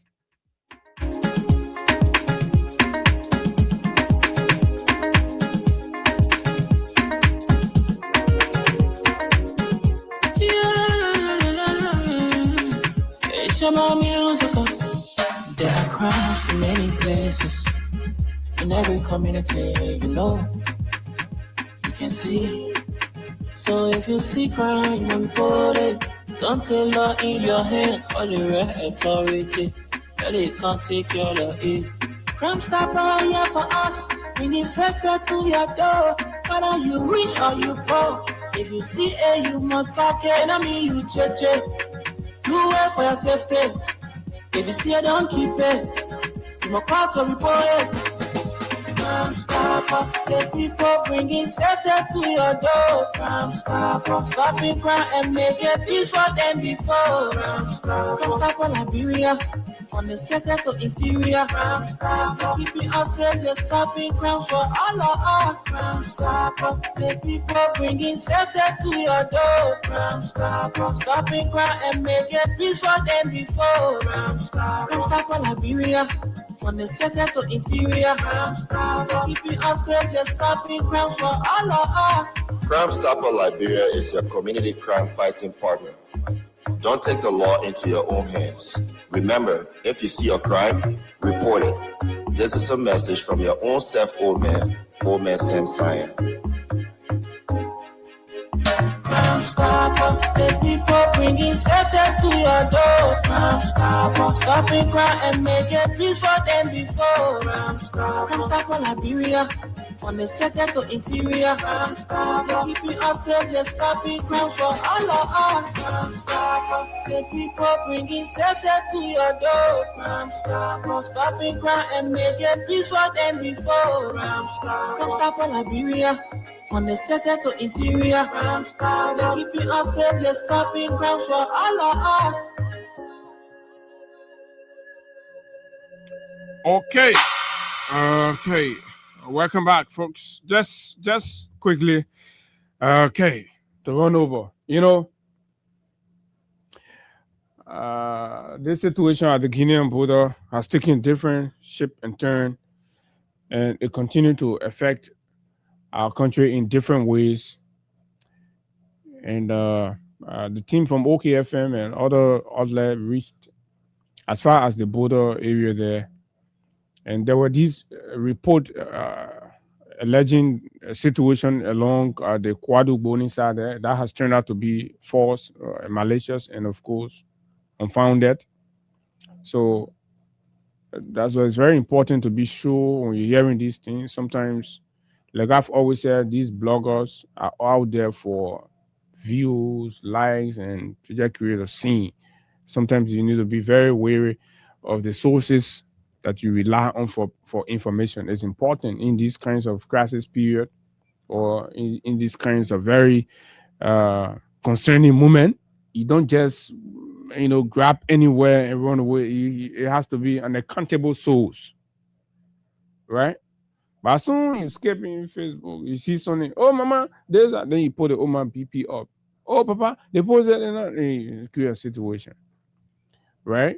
There are crimes in many places, in every community, you know, you can see. So if you see crime, report it. Don't take law in your hand for the right authority. That it can't take care of it. Crime Stopper here for us, bringing safety to your door. Whether you rich or you poor, if you see a you must take it. I mean you check. Do it for your safety. If you see it, don't keep it. You must call to report it. Crime Stopper, the people bringing safety to your door. Crime Stopper, stopping crime and make it peace for them before. Crime Stopper, Liberia, from the center to interior. Crime Stopper, keeping us safe, they're stopping crimes for all of us. Crime Stopper, the people bringing safety to your door. Crime Stopper, stopping crime and make it peace for them before. Crime Stopper, Liberia, from the center to interior. Crime Stopper, keeping us safe, they're stopping crimes for all of us. Crime Stopper Liberia is your community crime fighting partner. Don't take the law into your own hands. Remember, if you see a crime, report it. This is a message from your own self, Old Man Sam Cyan. Crime Stopper, the people bringing safety to your door. Crime Stopper, stopping crime and making peace for them before. Crime Stopper, Liberia, from the center to interior. Crime Stopper, keeping us safe, they're stopping crimes for all of us. Crime Stopper, the people bringing safety to your door. Crime Stopper, stopping crime and making peace for them before. Crime Stopper, Liberia, from the center to interior. Crime Stopper, keeping us safe, they're stopping crimes for all of us. Okay. Welcome back, folks. Just quickly, Okay, to run over. This situation at the Guinean border has taken different shape and turn, and it continued to affect our country in different ways. And the team from OKFM and other outlets reached as far as the border area there, and there were these report alleging a situation along the Kwadu Boni side there that has turned out to be false, malicious, and of course unfounded. So that's why it's very important to be sure when you're hearing these things. Sometimes, like I've always said, these bloggers are out there for views, likes, and to just create a scene. Sometimes you need to be very wary of the sources that you rely on for information. It's important in these kinds of crisis period or in these kinds of very concerning moment. You don't just grab anywhere and run away. It has to be an accountable source, right? But as soon you skip in Facebook, you see something. Oh, mama, there's that. Then you put the my BP up. Oh, papa, they post it and create a situation, right?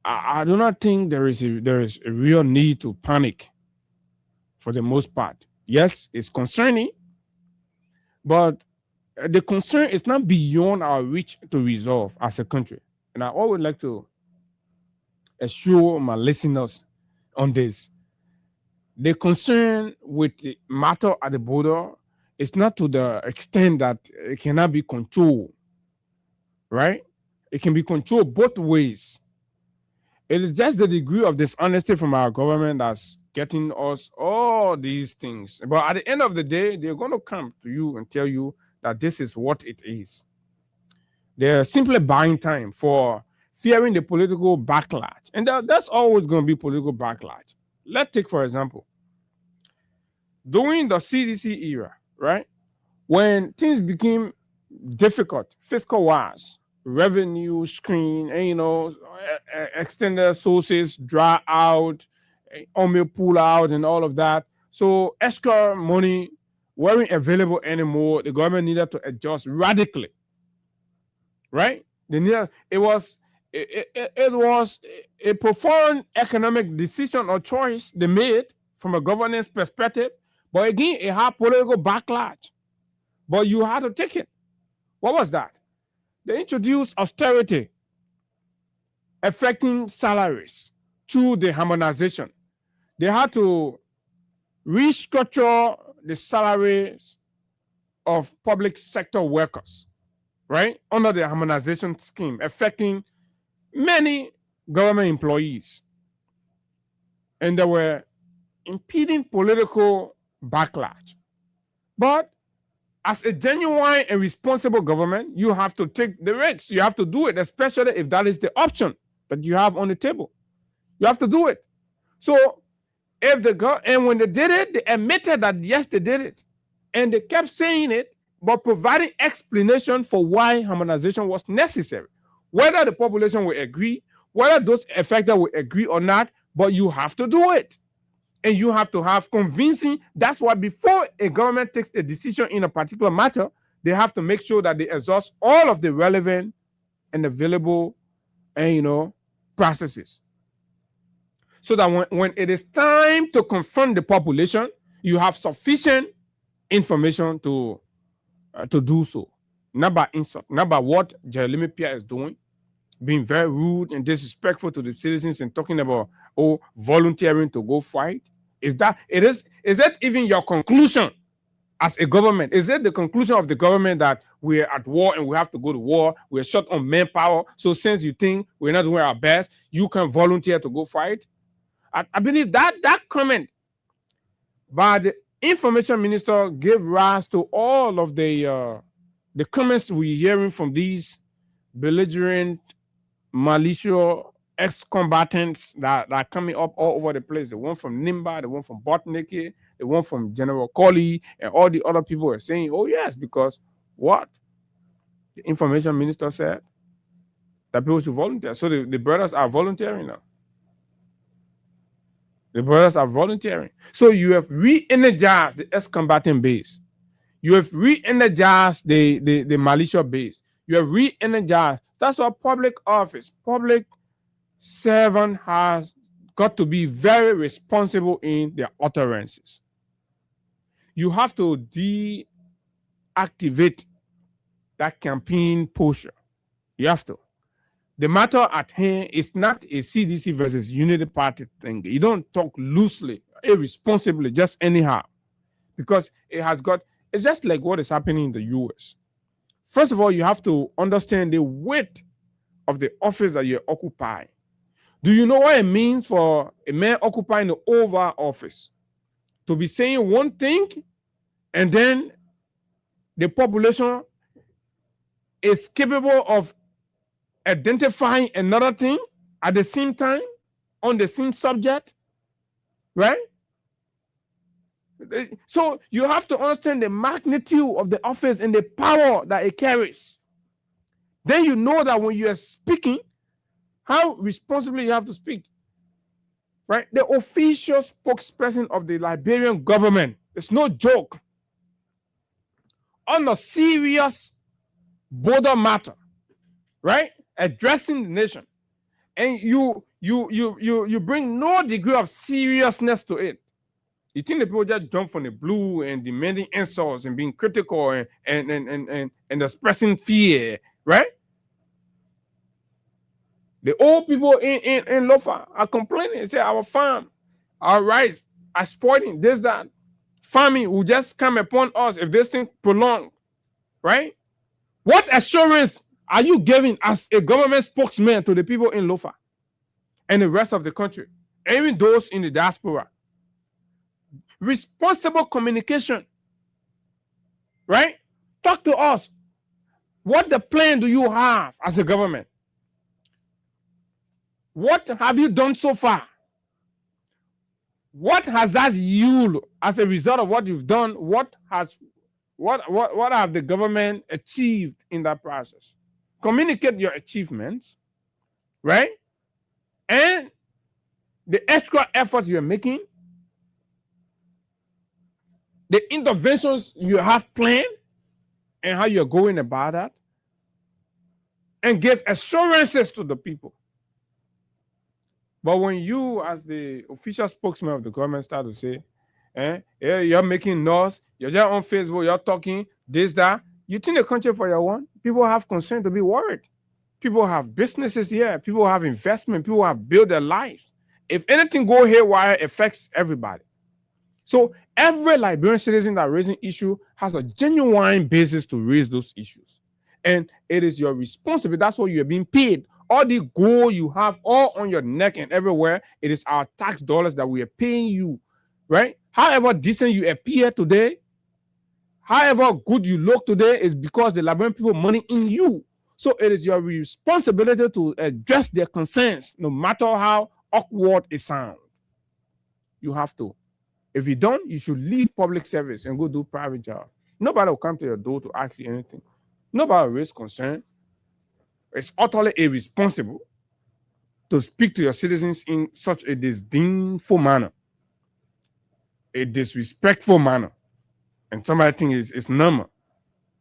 I do not think there is a real need to panic. For the most part, yes, it's concerning, but the concern is not beyond our reach to resolve as a country. And I always like to assure my listeners on this. The concern with the matter at the border is not to the extent that it cannot be controlled, right? It can be controlled both ways. It is just the degree of dishonesty from our government that's getting us all these things. But at the end of the day, they're going to come to you and tell you that this is what it is. They're simply buying time for fearing the political backlash. And that's always going to be political backlash. Let's take, for example, during the CDC era, right? When things became difficult, fiscal-wise, revenue screen, and extended sources dry out, OMIL pull out, and all of that. So extra money weren't available anymore. The government needed to adjust radically, right? It was a profound economic decision or choice they made from a governance perspective. But again, it had political backlash. But you had to take it. What was that? They introduced austerity affecting salaries through the harmonization. They had to restructure the salaries of public sector workers, right? Under the harmonization scheme, affecting many government employees. And there were impeding political backlash. But as a genuine and responsible government, you have to take the risks. You have to do it, especially if that is the option that you have on the table. You have to do it. So and when they did it, they admitted that yes, they did it. And they kept saying it, but providing explanation for why harmonization was necessary. Whether the population will agree, whether those affected will agree or not, but you have to do it. And you have to have convincing. That's why before a government takes a decision in a particular matter, they have to make sure that they exhaust all of the relevant and available processes. So that when it is time to confront the population, you have sufficient information to do so. Not by insult, not by what Jeremy Pierre is doing, being very rude and disrespectful to the citizens and talking about volunteering to go fight. Is it even your conclusion as a government? Is it the conclusion of the government that we're at war and we have to go to war? We're short on manpower. So since you think we're not doing our best, you can volunteer to go fight? I believe that comment by the information minister gave rise to all of the comments we're hearing from these belligerent, malicious ex-combatants that are coming up all over the place. The one from Nimba, the one from Botniki, the one from General Colley, and all the other people are saying, oh yes, because what? The information minister said that people should volunteer. So the brothers are volunteering now. The brothers are volunteering. So you have re-energized the ex-combatant base. You have re-energized the militia base. You have re-energized. That's why public office, public servant has got to be very responsible in their utterances. You have to deactivate that campaign posture. You have to. The matter at hand is not a CDC versus Unity Party thing. You don't talk loosely, irresponsibly, just anyhow. Because it's just like what is happening in the US. First of all, you have to understand the weight of the office that you occupy. Do you know what it means for a man occupying the Oval Office to be saying one thing and then the population is capable of identifying another thing at the same time on the same subject, right? So you have to understand the magnitude of the office and the power that it carries. Then you know that when you are speaking, how responsibly you have to speak, right? The official spokesperson of the Liberian government, it's no joke, on a serious border matter, right? Addressing the nation, and you bring no degree of seriousness to it. You think the people just jump from the blue and demanding insults and being critical and expressing fear, right? The old people in Lofa are complaining. They say our farm, our rice are spoiling, this, that. Famine will just come upon us if this thing prolonged, right? What assurance are you giving as a government spokesman to the people in Lofa and the rest of the country, even those in the diaspora? Responsible communication, right? Talk to us. What the plan do you have as a government? What have you done so far? What has that yielded as a result of what you've done? What have the government achieved in that process? Communicate your achievements, right? And the extra efforts you're making, the interventions you have planned, and how you're going about that, and give assurances to the people. But when you, as the official spokesman of the government, start to say, yeah, you're making noise, you're just on Facebook, you're talking, this, that, you think the country for your own? People have concern to be worried. People have businesses here. People have investment. People have built their lives. If anything go haywire, it affects everybody. So every Liberian citizen that raising issue has a genuine basis to raise those issues. And it is your responsibility. That's what you're being paid. All the gold you have all on your neck and everywhere, it is our tax dollars that we are paying you, right? However decent you appear today, however good you look today, is because the Liberian people money in you. So it is your responsibility to address their concerns, no matter how awkward it sounds. You have to. If you don't, you should leave public service and go do private job. Nobody will come to your door to ask you anything. Nobody will raise concern. It's utterly irresponsible to speak to your citizens in such a disdainful manner, a disrespectful manner. And somebody thinks it's normal.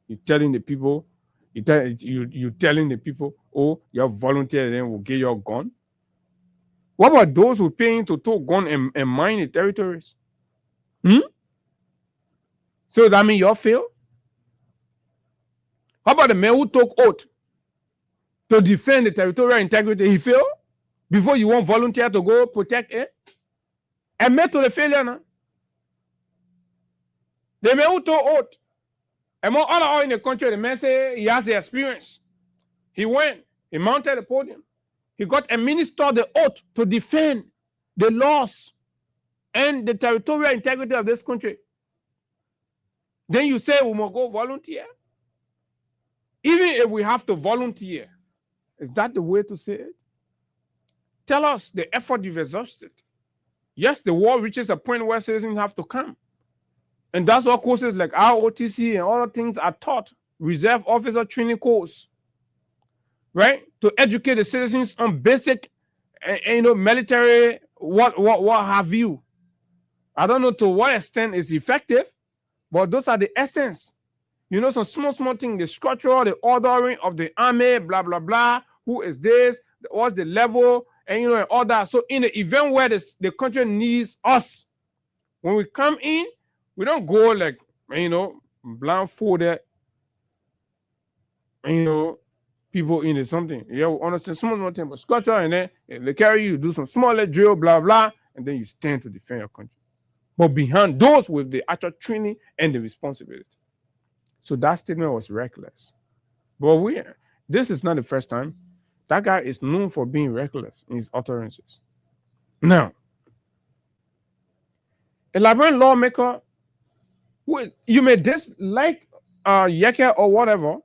You're telling the people, you're telling the people, oh, you're volunteer, then we'll get your gun. What about those who paying to tow gun and mine the territories? So that means you're failed? How about the man who took oath to defend the territorial integrity? He failed before you want volunteer to go protect it? And met to the failure now. The man who took oath, among other in the country, the man say he has the experience. He went, he mounted the podium. He got administered the oath to defend the laws and the territorial integrity of this country. Then you say we must go volunteer? Even if we have to volunteer, is that the way to say it? Tell us the effort you've exhausted. Yes, the war reaches a point where citizens have to come. And that's what courses like ROTC and other things are taught. Reserve officer training course, right? To educate the citizens on basic, military, what have you. I don't know to what extent it's effective, But those are the essence. You know, some small things, the structure, the ordering of the army, blah, blah, blah. Who is this? What's the level? And, you know, and all that. So in the event where the country needs us, when we come in, we don't go like, you know, blindfolded, you know, people in it, something. Yeah, we understand small thing, but structure, and then they carry you, do some smaller drill, blah, blah, and then you stand to defend your country. But behind those with the actual training and the responsibility. So that statement was reckless. But this is not the first time. That guy is known for being reckless in his utterances. Now, a Liberian lawmaker, you may dislike Yeke or whatever,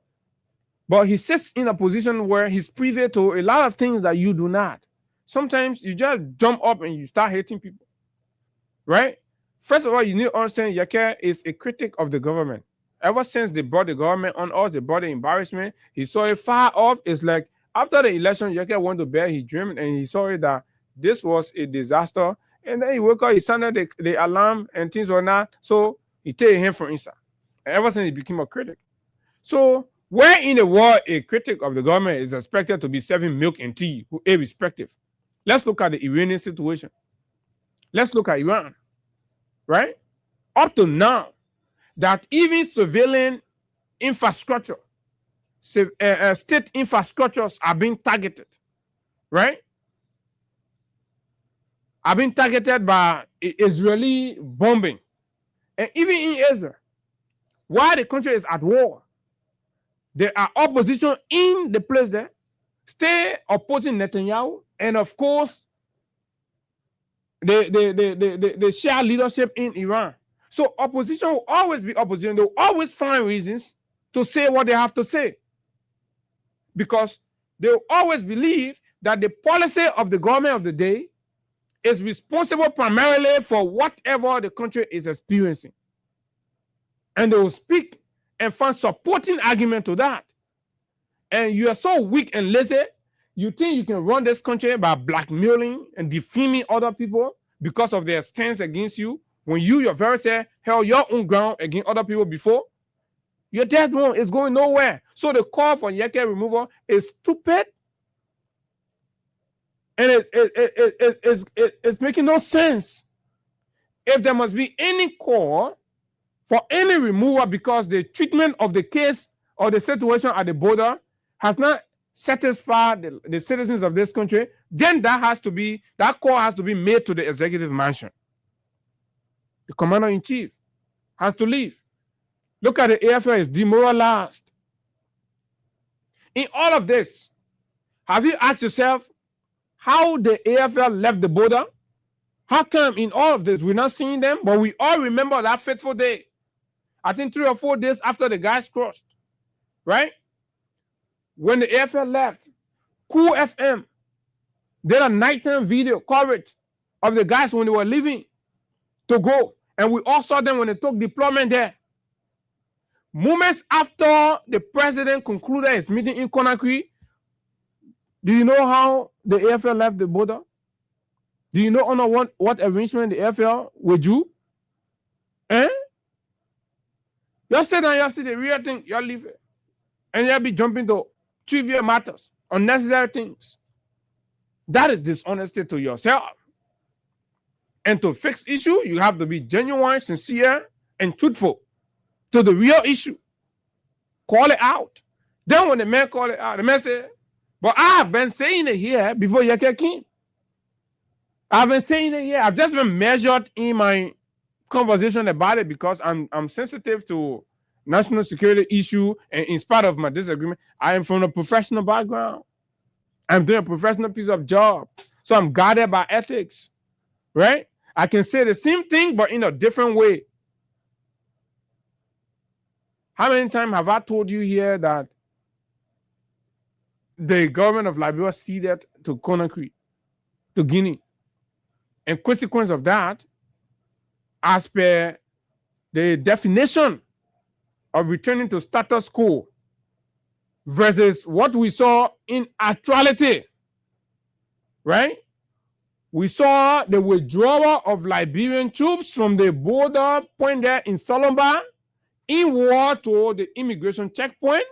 but he sits in a position where he's privy to a lot of things that you do not. Sometimes you just jump up and you start hating people, right? First of all, you need to understand Yeke is a critic of the government. Ever since they brought the government on us, they brought the embarrassment, he saw it far off. It's like after the election, Yeke went to bed, he dreamed, and he saw it that this was a disaster. And then he woke up, he sounded the alarm and things were not. So he take him from inside. And ever since he became a critic. So where in the world a critic of the government is expected to be serving milk and tea, irrespective. Let's look at the Iranian situation. Let's look at Iran, right? Up to now, that even civilian infrastructure, state infrastructures are being targeted, right? Are being targeted by Israeli bombing. And even in Israel, while the country is at war, there are opposition in the place there, stay opposing Netanyahu, and of course, the share leadership in Iran. So opposition will always be opposition. They will always find reasons to say what they have to say. Because they will always believe that the policy of the government of the day is responsible primarily for whatever the country is experiencing. And they will speak and find supporting argument to that. And you are so weak and lazy, you think you can run this country by blackmailing and defaming other people because of their stance against you, when you yourself held your own ground against other people before? You're dead wrong. It's going nowhere. So the call for Yeke removal is stupid. And it's making no sense. If there must be any call for any removal because the treatment of the case or the situation at the border has not satisfied the citizens of this country, then that call has to be made to the executive mansion. The commander-in-chief has to leave. Look at the AFL is demoralized. In all of this, have you asked yourself how the AFL left the border? How come in all of this we're not seeing them? But we all remember that fateful day. I think 3 or 4 days after the guys crossed, right? When the AFL left, Cool FM did a nighttime video coverage of the guys when they were leaving to go. And we all saw them when they took deployment there. Moments after the president concluded his meeting in Conakry, do you know how the AFL left the border? Do you know under what arrangement the AFL would do? Eh? You sit down, you see the real thing, you leave it. And you'll be jumping to trivial matters, unnecessary things. That is dishonesty to yourself. And to fix issue, you have to be genuine, sincere, and truthful to the real issue. Call it out. Then when the man call it out, the man said, but I have been saying it here before Yeke came. I've been saying it here. I've just been measured in my conversation about it because I'm sensitive to national security issue, and in spite of my disagreement, I am from a professional background. I'm doing a professional piece of job. So I'm guided by ethics, right? I can say the same thing, but in a different way. How many times have I told you here that the government of Liberia ceded to Conakry, to Guinea? And consequence of that, as per the definition of returning to status quo versus what we saw in actuality, right? We saw the withdrawal of Liberian troops from the border point there in Solomba inward to the immigration checkpoint,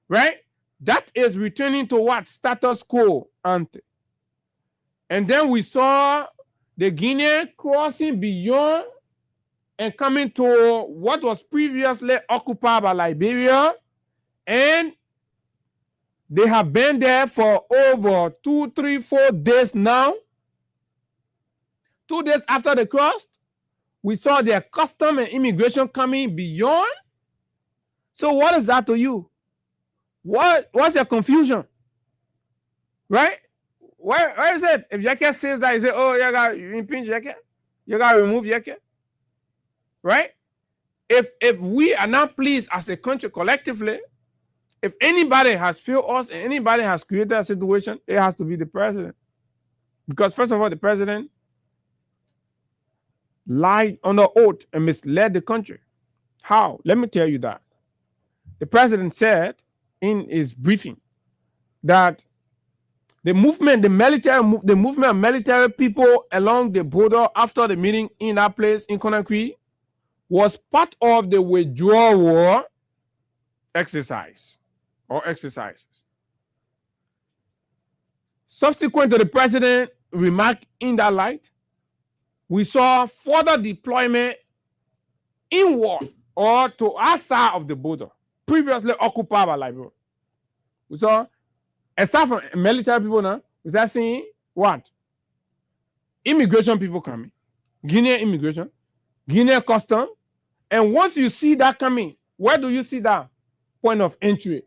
right? That is returning to what? Status quo ante. And then we saw the Guinea crossing beyond and coming to what was previously occupied by Liberia. And they have been there for over 2, 3, 4 days now. 2 days after they crossed, we saw their custom and immigration coming beyond. So what is that to you? What's your confusion? Right? Where is it? If Yeke says that, you say, oh, you impinge Yeke? You got to remove Yeke? Right? If we are not pleased as a country collectively, if anybody has failed us and anybody has created a situation, it has to be the president. Because first of all, the president lied under oath and misled the country. How? Let me tell you that. The president said in his briefing that the movement of military people along the border after the meeting in that place in Conakry was part of the withdrawal exercise or exercises. Subsequent to the president remark in that light, we saw further deployment inward or to outside of the border, previously occupied by Liberia. We saw, aside from military people now, we start seeing what? Immigration people coming. Guinea immigration, Guinea custom. And once you see that coming, where do you see that? Point of entry.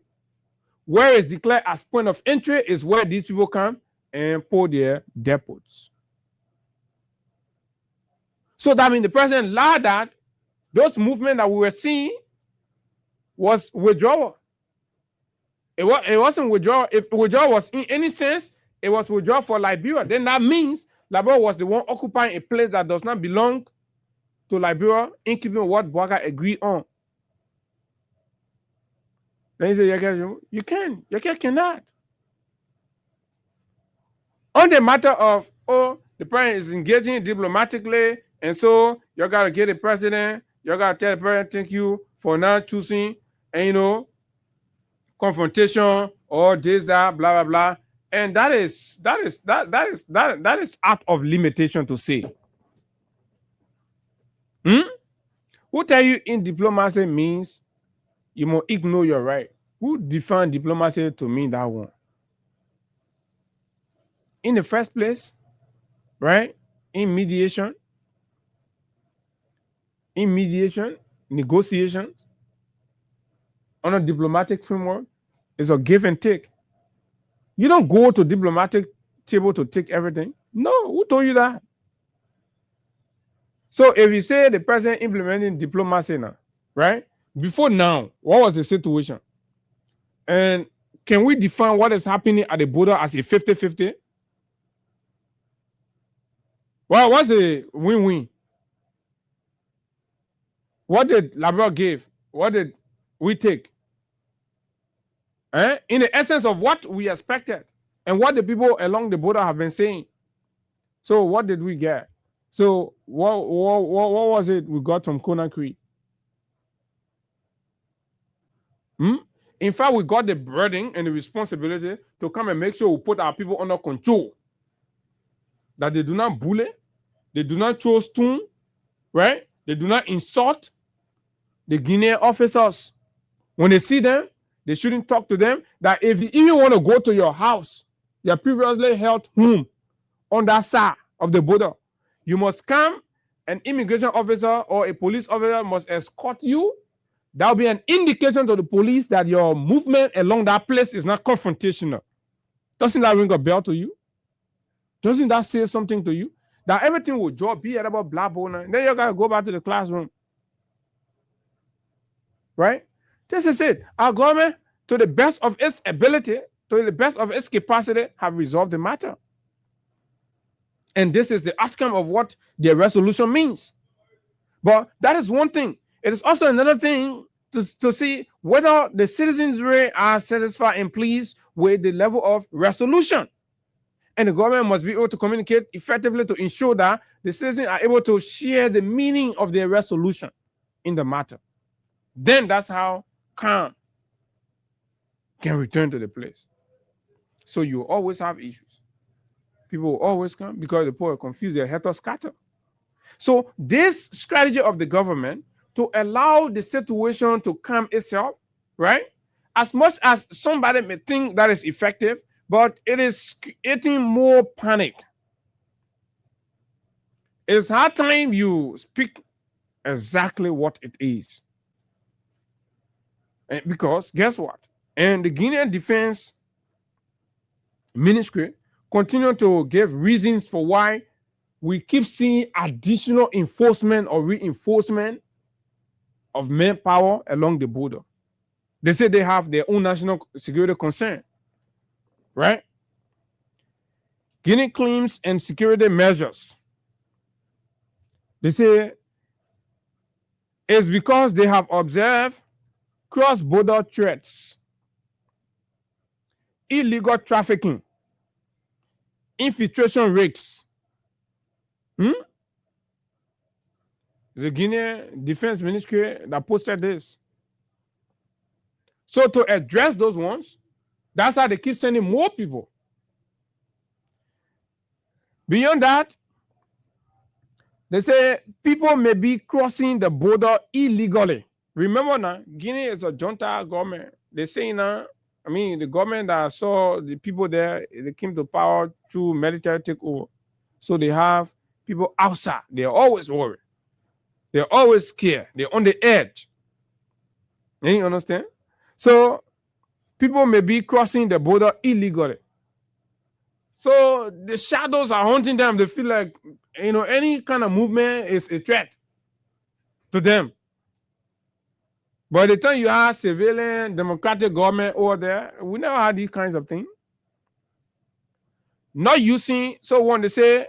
Where it's declared as point of entry is where these people come and pull their depots. So that means the president lied that those movements that we were seeing was withdrawal. It wasn't withdrawal. If withdrawal was in any sense, it was withdrawal for Liberia. Then that means Liberia was the one occupying a place that does not belong to Liberia in keeping with what Bouaga agreed on. Then he said, you cannot. On the matter of, the president is engaging diplomatically, and so you got to get the president, you got to tell the president, thank you for not choosing, and confrontation or this, that, blah, blah, blah. And that is out of limitation to say. Who tell you in diplomacy means you must ignore your right? Who define diplomacy to mean that one? In the first place, right? In mediation, negotiations, on a diplomatic framework, is a give and take. You don't go to diplomatic table to take everything. No, who told you that? So if you say the president implementing diplomacy now, right? Before now, what was the situation? And can we define what is happening at the border as a 50-50? Well, what's the win-win? What did Liberia give? What did we take? In the essence of what we expected and what the people along the border have been saying. So what did we get? So what was it we got from Conakry? In fact, we got the burden and the responsibility to come and make sure we put our people under control. That they do not bully, they do not throw stone, right? They do not insult the Guinean officers. When they see them, they shouldn't talk to them. That if you even want to go to your house, your previously held home on that side of the border, you must come, an immigration officer or a police officer must escort you. That will be an indication to the police that your movement along that place is not confrontational. Doesn't that ring a bell to you? Doesn't that say something to you? That everything will drop, be about blah, blah, and then you got to go back to the classroom. Right? This is it. Our government, to the best of its ability, to the best of its capacity, have resolved the matter. And this is the outcome of what their resolution means. But that is one thing. It is also another thing to see whether the citizenry are satisfied and pleased with the level of resolution. And the government must be able to communicate effectively to ensure that the citizens are able to share the meaning of their resolution in the matter. then that's how calm can return to the place. So you always have issues. People will always come because the poor are confused, their head are scattered. So this strategy of the government to allow the situation to calm itself, right? As much as somebody may think that is effective, but it is creating more panic. It's hard time you speak exactly what it is. And because guess what? And the Guinean Defense Ministry continue to give reasons for why we keep seeing additional enforcement or reinforcement of manpower along the border. They say they have their own national security concern, right? Guinea claims and security measures. They say it's because they have observed cross-border threats, illegal trafficking, infiltration risks. The Guinea Defense Ministry that posted this. So to address those ones, that's how they keep sending more people. Beyond that, they say people may be crossing the border illegally. Remember now, Guinea is a junta government. They say now, the government that saw the people there, they came to power through military takeover. So they have people outside. They're always worried. They're always scared. They're on the edge. You understand? So people may be crossing the border illegally. So the shadows are haunting them. They feel like, any kind of movement is a threat to them. By the time you have civilian democratic government over there, we never had these kinds of things. Not using, so when they say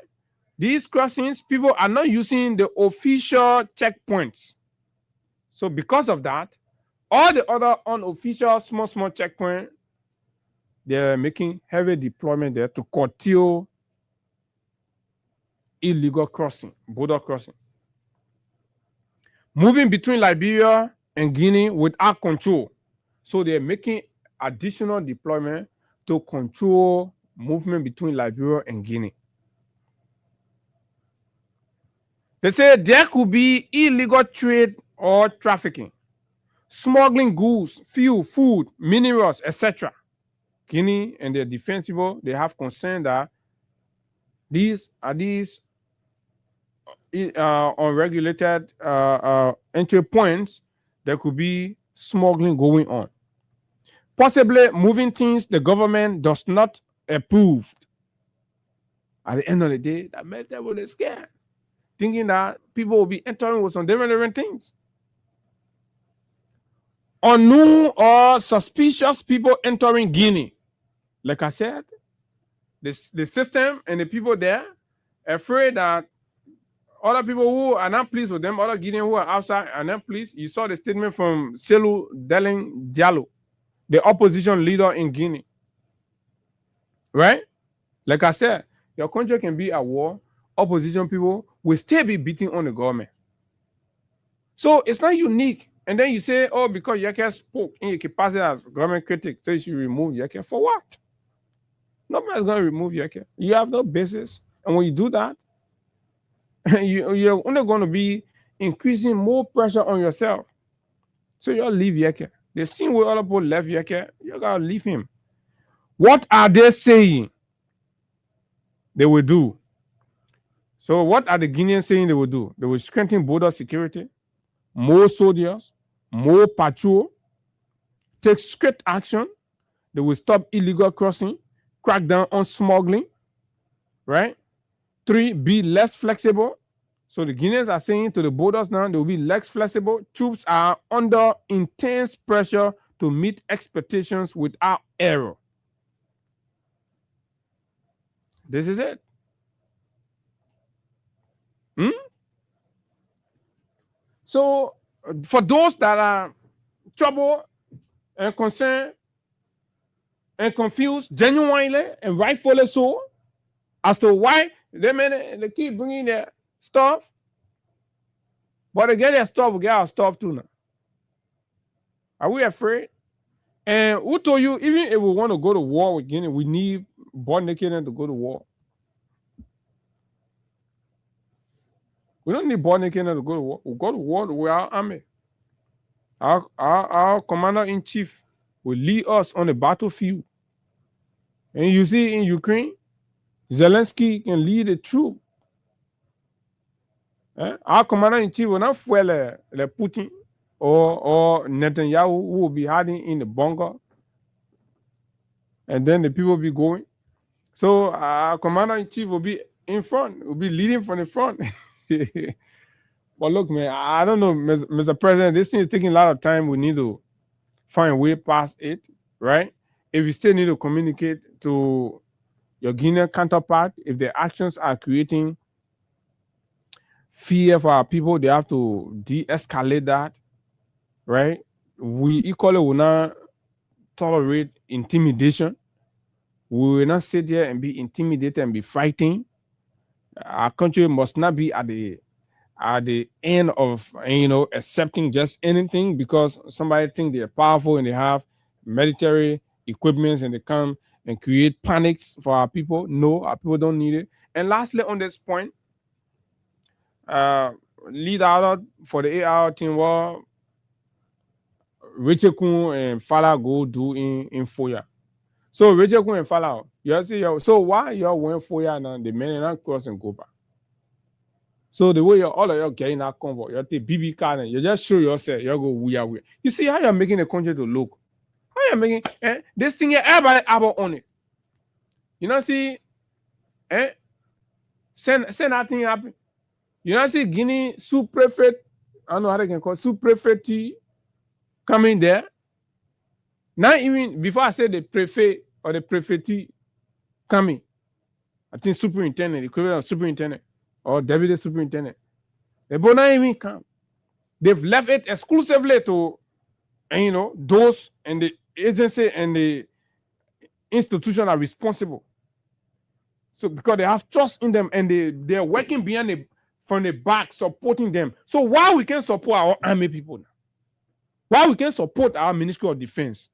these crossings, people are not using the official checkpoints. So because of that, all the other unofficial small checkpoints, they're making heavy deployment there to curtail illegal crossing, border crossing. Moving between Liberia and Guinea without control. So they're making additional deployment to control movement between Liberia and Guinea. They say there could be illegal trade or trafficking, smuggling goods, fuel, food, minerals, etc. Guinea and their defense people, they have concern that these unregulated entry points, there could be smuggling going on. Possibly moving things the government does not approve. At the end of the day, that made them really scared, thinking that people will be entering with some different things. Unknown or suspicious people entering Guinea. Like I said, the system and the people there are afraid that other people who are not pleased with them, other Guineans who are outside are not pleased. You saw the statement from Cellou Dalein Diallo, the opposition leader in Guinea. Right? Like I said, your country can be at war. Opposition people will still be beating on the government. So it's not unique. And then you say, because Yeke spoke in your capacity as government critic, so you should remove Yeke. For what? Nobody's going to remove Yeke. You have no basis. And when you do that, you're only going to be increasing more pressure on yourself. So you'll leave Yeke. The same way other people left Yeke, you got to leave him. What are they saying they will do? So what are the Guineans saying they will do? They will strengthen border security, more soldiers, more patrol, take strict action. They will stop illegal crossing, crack down on smuggling, right? 3, be less flexible. So the Guineans are saying to the borders now, they will be less flexible. Troops are under intense pressure to meet expectations without error. This is it. So for those that are troubled and concerned and confused, genuinely and rightfully so, as to why they keep bringing their stuff, but they get their stuff, we get our stuff too now. Are we afraid? And who told you, even if we want to go to war with Guinea, we need butt naked to go to war? We don't need butt naked to go to war. We go to war with our army. Our commander-in-chief will lead us on the battlefield. And you see in Ukraine, Zelensky can lead the troop. Our commander-in-chief will not fuel the Putin or Netanyahu, who will be hiding in the bunker. And then the people will be going. So our commander-in-chief will be in front, will be leading from the front. But look, man, I don't know, Mr. President, this thing is taking a lot of time. We need to find a way past it, right? If you still need to communicate to your Guinean counterpart, if their actions are creating fear for our people, they have to de-escalate that, right? We equally will not tolerate intimidation. We will not sit there and be intimidated and be fighting. Our country must not be at the end of, accepting just anything because somebody think they're powerful and they have military equipment and they come and create panics for our people. No, our people don't need it. And lastly, on this point, lead out for the 8-hour team war, Richard Kun and Fala go do in Foya. So Richard Kun and Fala, you see, so why y'all went Foya now? The men are not cross and go back. So the way all of y'all getting that convo, you take BB card and you just show yourself, you go we. You see how you're making the country to look. How you're making this thing here, everybody about on it. You know, see, send that thing happen. You know, see Guinea sous-prefect, I don't know how they can call it, sous-prefect coming there. Not even before I said the prefect or the prefect coming. I think superintendent, equivalent of superintendent or deputy superintendent. They both not even come. They've left it exclusively to, those and the agency and the institution are responsible. So because they have trust in them and they're working from the back, supporting them. So why we can support our army people now? Why we can support our Ministry of Defense?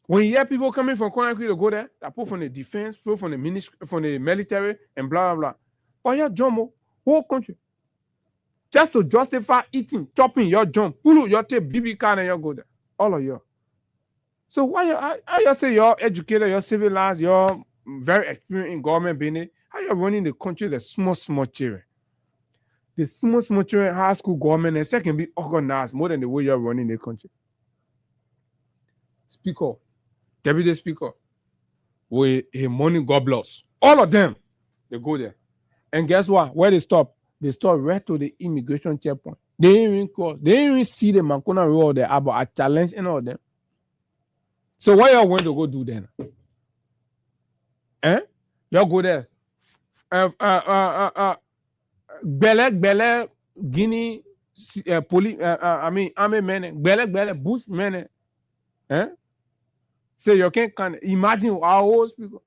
When you hear people coming from Conakry to go there, they put from the defense, put from the ministry, from the military, and blah, blah, blah. But yeah, Jomo, whole country. Just to justify eating, chopping your jump. You take BB card and you go there. All of you. So why you say you're educated, you're civilized, you're very experienced in government business? How you running the country, the small children? The small children, high school government, and second be organized more than the way you're running the country. Speaker, deputy speaker, with a money gobblers. All of them, they go there. And guess what? Where they stop? They stop right to the immigration checkpoint. They didn't even cross. They didn't even see the Mancuna Road there, but I challenge any of them. So what y'all want to go do then? Y'all go there. Bele, Guinea, police, army men, Bele, Bush men. Say you can't imagine our old people.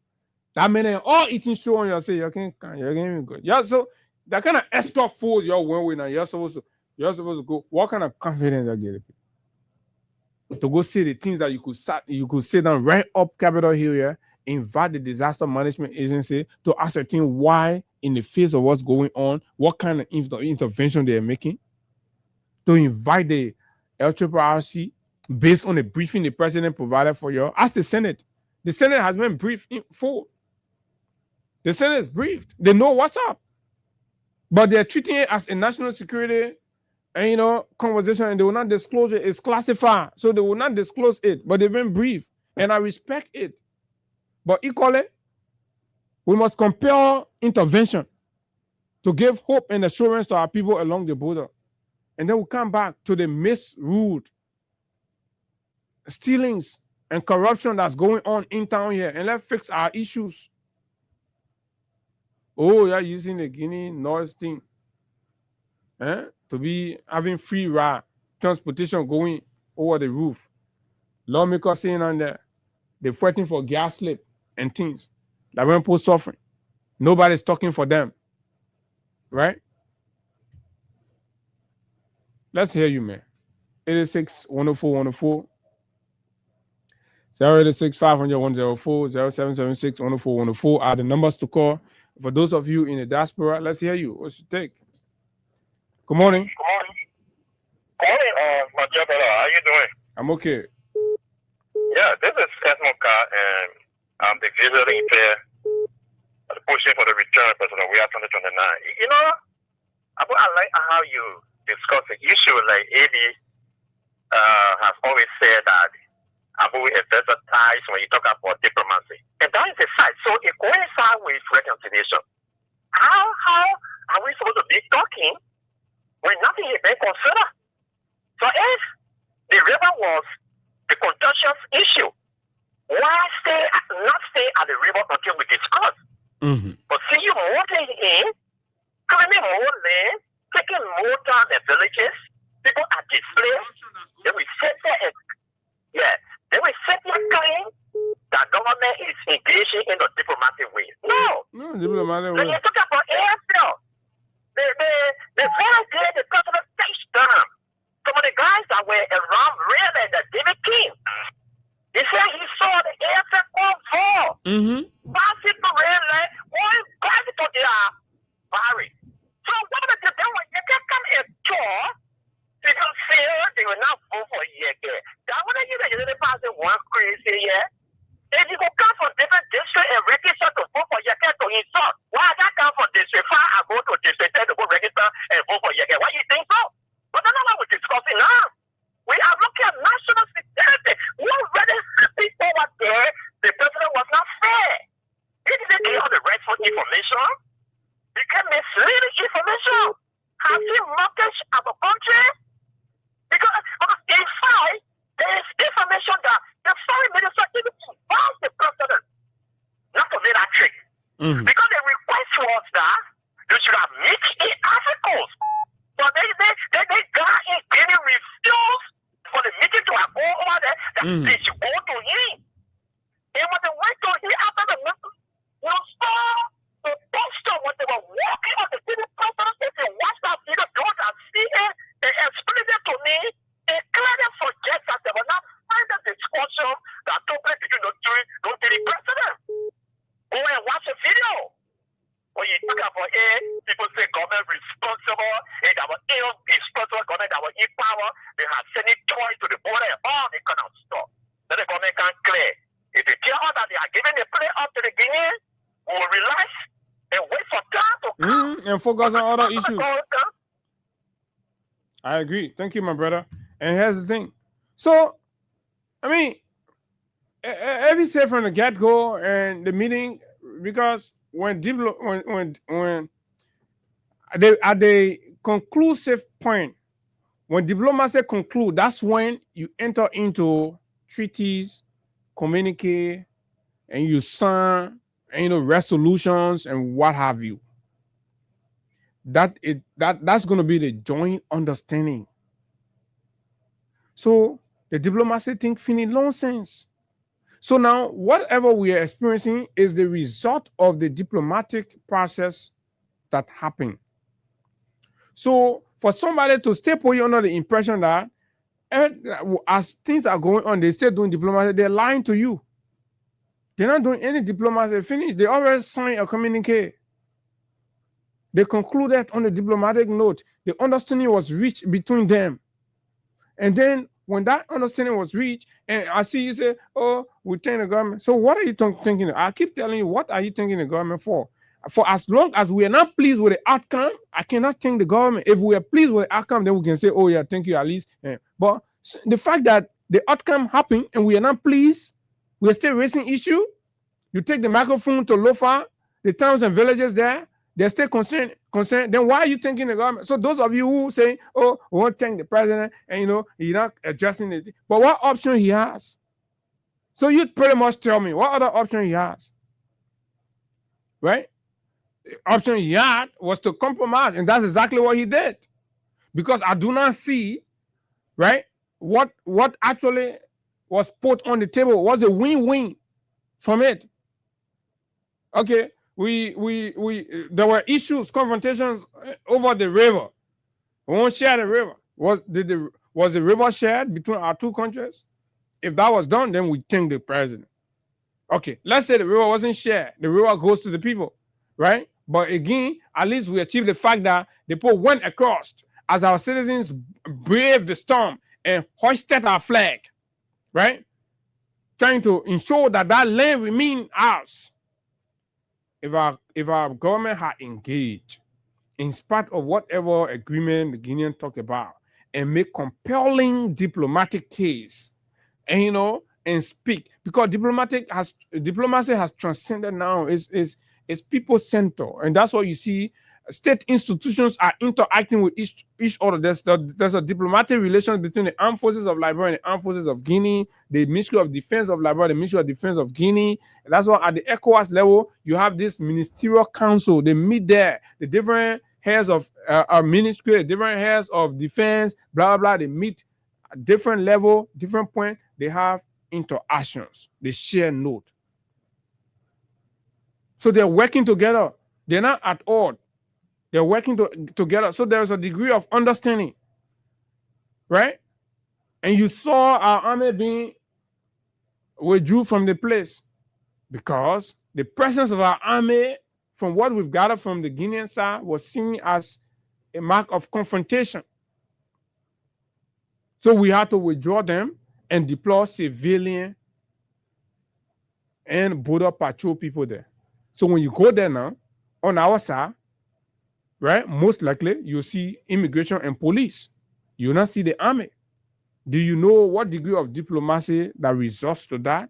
That many all eating show on you say you can't even go. Yeah, so that kind of extra force you're wearing now. You're supposed to go. What kind of confidence you get to go see the things that you could sit down right up Capitol Hill here, invite the disaster management agency to ascertain why, in the face of what's going on, what kind of intervention they are making, to invite the LRRC based on the briefing the president provided for you. Ask the Senate. The Senate has been briefed for. The Senate is briefed. They know what's up. But they're treating it as a national security conversation, and they will not disclose it. It's classified. So they will not disclose it. But they've been briefed. And I respect it. But equally, we must compel intervention to give hope and assurance to our people along the border. And then we'll come back to the misruled stealings and corruption that's going on in town here, and let's fix our issues. Oh, you're using the Guinea noise thing to be having free ride transportation going over the roof. Lawmakers saying on there, they're fighting for gas slip and things that when people suffering. Nobody's talking for them, right? Let's hear you, man. 86-104-104. 086-500-104, 0776-104-104 are the numbers to call. For those of you in the diaspora, let's hear you. What's your take? Good morning. Good morning, my brother. How you doing? I'm okay. Yeah, this is Esmond Carr, and I'm the visiting chair of the pushing for the return of President We are 2029. You know, I like how you discuss the issue. Like AB has always said that Abu is versatile when you talk about diplomacy. And that is the side. So it coincides with reconciliation. How are we supposed to be talking when nothing is being considered? So if the river was the contentious issue, why not stay at the river until we discuss? Mm-hmm. But see you moving in, claiming more land, taking more time in villages, people are displaced, then we sit there and then we sit there claim that government is engaging in a diplomatic way. No. Diplomatic When way. you talk about AFL, the very day the president faced them, some of the guys that were around really, that David King, he said he saw the AFL convoy passing the rail line, going back to their barrier. So what are they doing? You can come and tour. People feel they will not vote for you again. That would you that you're passing one crazy year. If you go come from different districts and register to vote for you again to insult, why I got come from district 5 and go to district 10 to go register and vote for you again? Why you think so? But that's not what we're discussing now. We are looking at national security. We already happy over there. The president was not fair. He didn't give all the rightful information. He gave misleading information. Has he mortgaged our country? Because in fact, there is information that the foreign minister even advised the president not to make that trick. Because the request was that you should have mixed in articles. But they got in any refuse for the meeting to go over there that they should go to him. And when they went to him after the meeting, you saw the poster when they were walking on the city president, if you watch that video, those that see it, they explained it to me, they clearly forget that they were not finding discussion that took place between those three presidents. Go and watch the video. When you talk about it, people say government responsible, and that was irresponsible government that was in power, they have sent it toys to the border and all that kind of stuff. Then the government can't clear. If they tell us that they are giving the play up to the Guineans, we will relax and wait for time to come. And focus on other issues. I agree. Thank you, my brother. And here's the thing. So, I mean, every say from the get-go and the meeting, because when at the conclusive point, when diplomacy conclude, that's when you enter into treaties, communicate, and you sign, and, resolutions and what have you. That's going to be the joint understanding. So the diplomacy thing finished nonsense. So now whatever we are experiencing is the result of the diplomatic process that happened. So for somebody to stay put you under the impression that as things are going on, they still doing diplomacy, they're lying to you. They're not doing any diplomacy. Finished. They already signed a communique. They concluded on a diplomatic note. The understanding was reached between them. And then when that understanding was reached, and I see you say, oh, we thank the government. So what are you thinking? I keep telling you, what are you thanking the government for? For as long as we are not pleased with the outcome, I cannot thank the government. If we are pleased with the outcome, then we can say, oh yeah, thank you at least. Yeah. But the fact that the outcome happened and we are not pleased, we are still raising issue. You take the microphone to Lofa, the towns and villages there, they're still concerned. Then why are you thanking the government? So those of you who say, oh, we won't thank the president, and you're not addressing it. But what option he has? So you pretty much tell me what other option he has. Right? The option he had was to compromise, and that's exactly what he did. Because I do not see, right, what actually was put on the table was a win-win from it. Okay. There were issues, confrontations over the river. We won't share the river. Was the river shared between our two countries? If that was done, then we thank the president. Okay, let's say the river wasn't shared. The river goes to the people, right? But again, at least we achieved the fact that the people went across as our citizens braved the storm and hoisted our flag, right? Trying to ensure that that land remained ours. If our government had engaged in spite of whatever agreement the Guinean talked about and make compelling diplomatic case, and and speak, because diplomacy has transcended now. Is people center, and that's what you see. State institutions are interacting with each other. There's a diplomatic relations between the armed forces of Liberia and the armed forces of Guinea, the Ministry of Defense of Liberia, the Ministry of Defense of Guinea. And that's why at the ECOWAS level, you have this ministerial council. They meet there, the different heads of ministry, different heads of defense, blah, blah, blah. They meet at different level, different point. They have interactions. They share note. So they're working together. They're not at odds. They're working together. So there's a degree of understanding, right? And you saw our army being withdrew from the place because the presence of our army, from what we've gathered from the Guinean side, was seen as a mark of confrontation. So we had to withdraw them and deploy civilian and border patrol people there. So when you go there now, on our side, right, most likely you'll see immigration and police. You'll not see the army. Do you know what degree of diplomacy that results to that?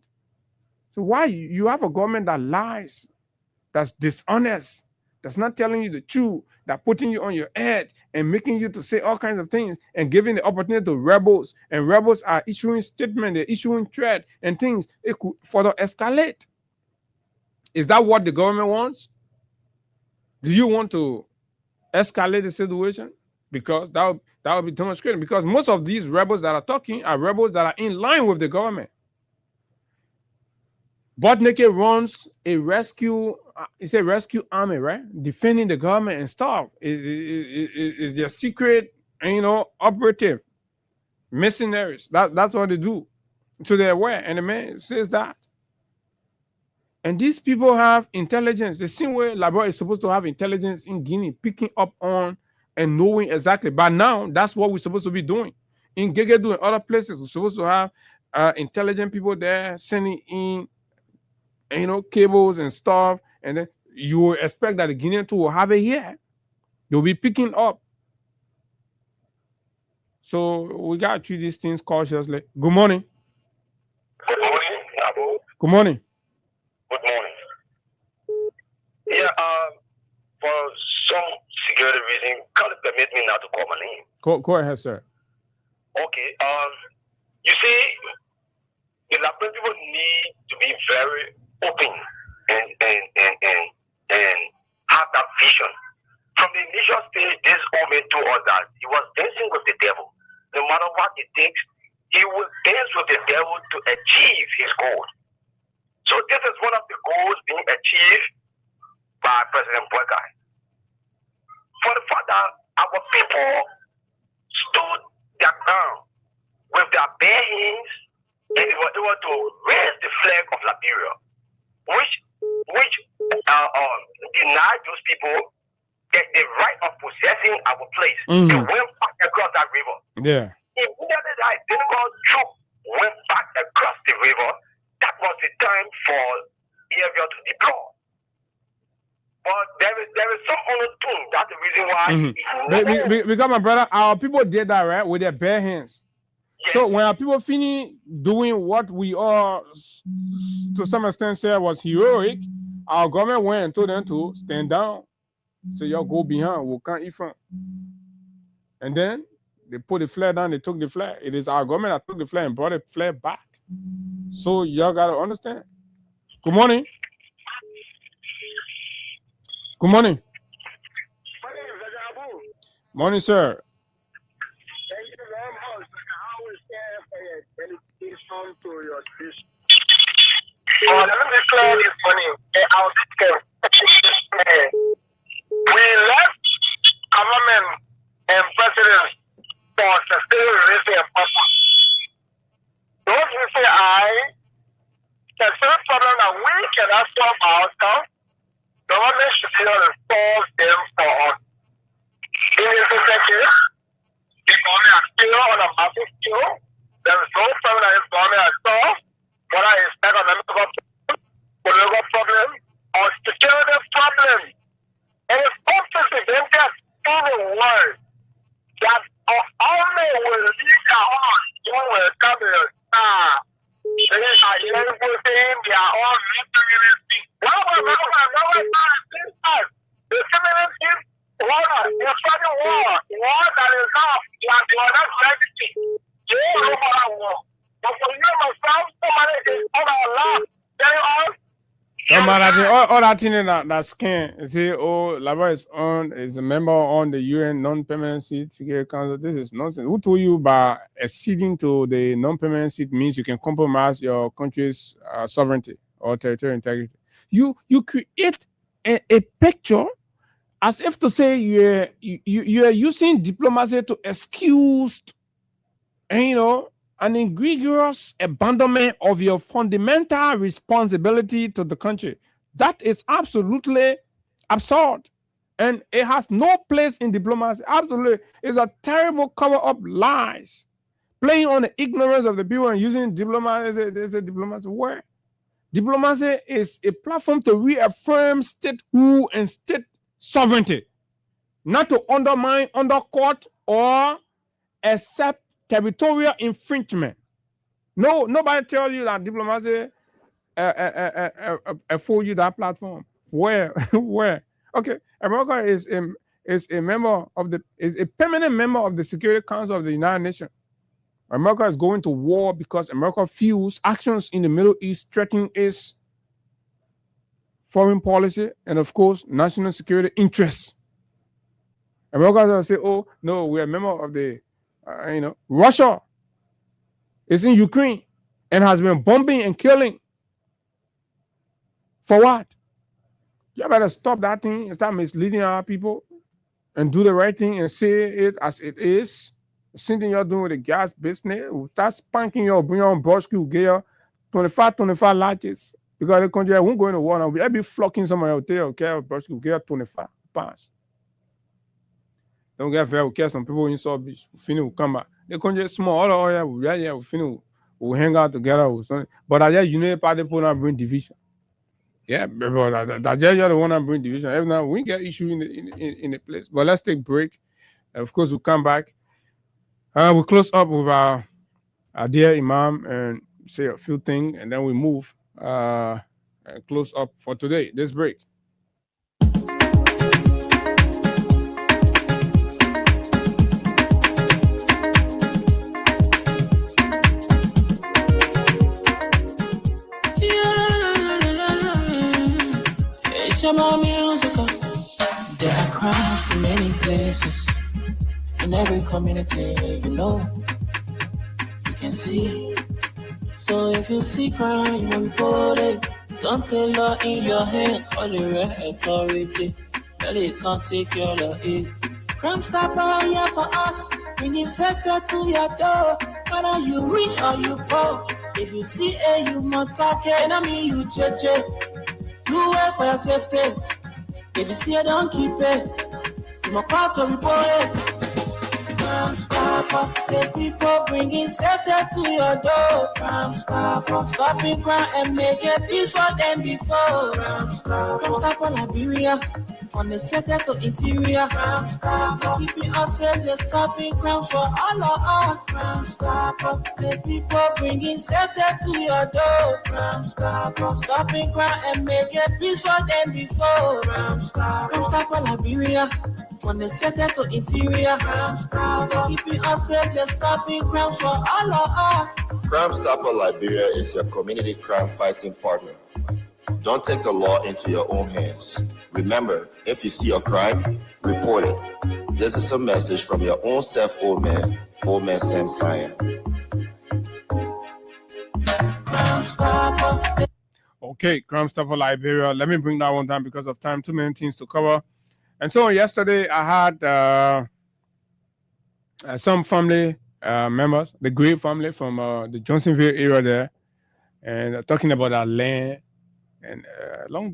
So why you have a government that lies, that's dishonest, that's not telling you the truth, that putting you on your edge and making you to say all kinds of things and giving the opportunity to rebels, and rebels are issuing statements, they're issuing threat and things. It could further escalate. Is that what the government wants? Do you want to escalate the situation? Because that would be demonstrating. Because most of these rebels that are talking are rebels that are in line with the government. Bodneke runs a rescue army, right? Defending the government and stuff. Is their secret, operative mercenaries. That's what they do. So they're aware, and the man says that. And these people have intelligence. The same way Liberia is supposed to have intelligence in Guinea, picking up on and knowing exactly. But now, that's what we're supposed to be doing. In Gegedu and other places, we're supposed to have intelligent people there sending in, cables and stuff. And then you will expect that the Guinean too will have it here. They'll be picking up. So we got to treat these things cautiously. Good morning. Good morning, Abu. Good morning. Good morning. Yeah, for some security reason, can't permit me now to call my name. Go ahead, sir. Okay. You see, the Liberian people need to be very open and have that vision. From the initial stage, this woman told us that he was dancing with the devil. No matter what it takes, he will dance with the devil to achieve his goal. So this is one of the goals being achieved by President Boakai. For the fact that our people stood their ground with their bare hands and they were able to raise the flag of Liberia, which denied those people the right of possessing our place. They went back across that river. Yeah. Immediately the identical troop went back across the river, that was the time for behavior to deploy. But there is some other thing. That's the reason why. Because my brother, our people did that, right, with their bare hands. Yes. So when our people finish doing what we all, to some extent, said was heroic, our government went and told them to stand down. So y'all go behind, we can't eat from. And then they put the flag down, they took the flag. It is our government that took the flag and brought the flag back. So y'all gotta understand. Good morning. Good morning. Morning, sir. Thank you very much. I will share for your dedication to your speech. Let me clear this morning. We left government and president for sustainable reason and purpose. Those who say there's certain problem that we cannot solve ourselves, government should be able to solve them for us. In this case, the government has still on a massive scale. There is no problem that this government has solved, whether it's economic problem, political problem, or security problem. And it's unprecedented in the world that only will lead our own will come to the star. They are young people saying they are all imperialistic. The feminists, war, they're fighting war that is off, like they are not ready. They are over war. But for you, myself, somebody is on our lap. They are. All that thing that scan, say, Lava is a member on the UN non-permanent seat Security Council. This is nonsense. Who told you by acceding to the non-permanent seat means you can compromise your country's sovereignty or territorial integrity? You create a picture as if to say you're using diplomacy to excuse, an egregious abandonment of your fundamental responsibility to the country. That is absolutely absurd. And it has no place in diplomacy. Absolutely. It's a terrible cover-up lies. Playing on the ignorance of the people and using diplomacy as a diplomacy where? Diplomacy is a platform to reaffirm statehood and state sovereignty, not to undermine, undercut, or accept territorial infringement. No, nobody tells you that diplomacy afford you that platform. Where? Where? Okay, America is a member of is a permanent member of the Security Council of the United Nations. America is going to war because America feels actions in the Middle East threaten its foreign policy and, of course, national security interests. America will say, "Oh no, we are a member of the." Russia is in Ukraine and has been bombing and killing. For what? You better stop that thing and start misleading our people and do the right thing and say it as it is. The same thing you're doing with the gas business. Start spanking your bring on Brodsky will get you 25 latches. Because the country won't go into war now. I'll be flocking somewhere out there, okay? Brodsky will get 25 pounds. Don't get very okay. Some people in South Beach will come back. They can just small all area we'll hang out together with something. But I just unity party put on bring division. Yeah, but that just the one that bring division. Every now we get issue in the place. But let's take a break. And of course we'll come back. We'll close up with our dear Imam and say a few things, and then we move and close up for today. This break. There are crimes in many places, in every community, you can see. So if you see crime, you report it. Don't take law in your hands for the right authority. That it can't take your law in. Crime Stopper here for us, bringing safety to your door. Whether you rich or you poor, if you see you must talk it. I mean you cheche. Do it for your safety. If you see it, don't keep it. You must call to report it. Crime Stopper, the people bringing safety to your door. Crime Stopper, stopping crime and making peace for them before. Crime Stopper, Liberia, from the center to interior. Crime Stopper, keeping us safe, they're stopping crimes for all of us. Crime Stopper, the people bringing safety to your door. Crime Stopper, stopping crime and making peace for them before. Crime Stopper, Liberia, from the center to interior. Crime Stopper, keeping us safe, they're stopping crimes for all of us. Crime Stopper Liberia is your community crime fighting partner. Don't take the law into your own hands. Remember, if you see a crime, report it. This is a message from your own self, Old Man Sam Cyan. Okay, Crime Stopper Liberia. Let me bring that one down because of time. Too many things to cover. And so yesterday I had some family members, the Gray family from the Johnsonville area there, and talking about our land. And along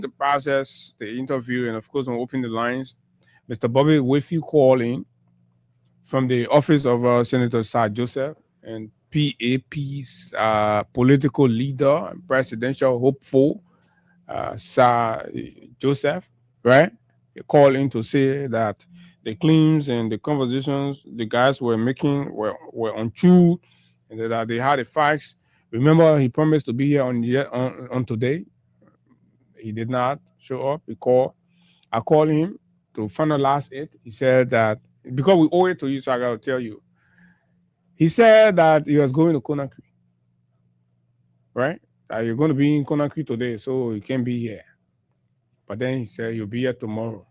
the process, the interview, and of course, when we open the lines, Mr. Bobby Wayfield called in from the office of Senator Sir Joseph and PAP's political leader and presidential hopeful, Sir Joseph, right? He called in to say that the claims and the conversations the guys were making were untrue, and that they had the facts. Remember, he promised to be here on today. He did not show up. I called him to finalize it. He said that because we owe it to you, so I got to tell you. He said that he was going to Conakry, right? That you're going to be in Conakry today, so he can't be here. But then he said he'll be here tomorrow.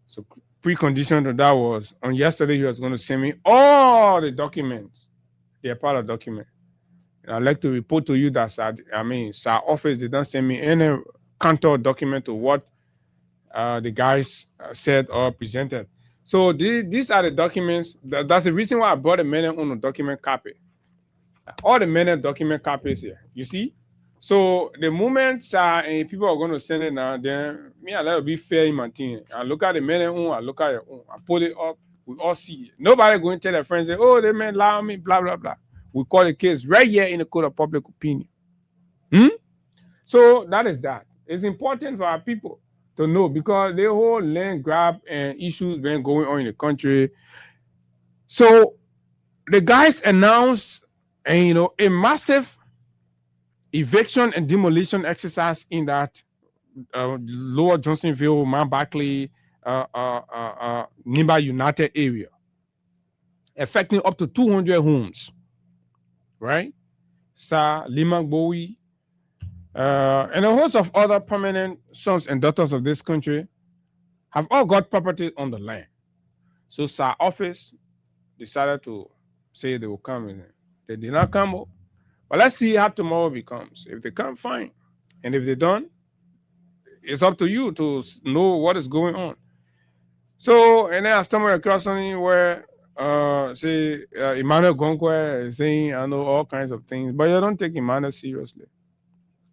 So precondition to that was on yesterday he was going to send me all the documents. They're part of the document. And I'd like to report to you that Sir office did not send me any counter document to what the guys said or presented. So these are the documents. That's the reason why I brought a minute on a document copy. All the minute document copies here. You see? So the moment people are going to send it now, then me, I let it be fair in my team. I look at the minute I look at your own. I put it up. We all see it. Nobody going to tell their friends, say, oh, they may lie on me, blah, blah, blah. We call the case right here in the Code of Public Opinion. So that is that. It's important for our people to know because the whole land grab and issues been going on in the country. So the guys announced a massive eviction and demolition exercise in that Lower Johnsonville, Mount Barkley, Nimba United area, affecting up to 200 homes. Right? Sir Liman Bowie, and a host of other permanent sons and daughters of this country have all got property on the land. So Sir office decided to say they will come in. They did not come, but let's see how tomorrow becomes. If they come, fine. And if they don't, it's up to you to know what is going on. So, and then I stumbled across something where Emmanuel Gonkwe is saying, I know all kinds of things, but you don't take Emmanuel seriously.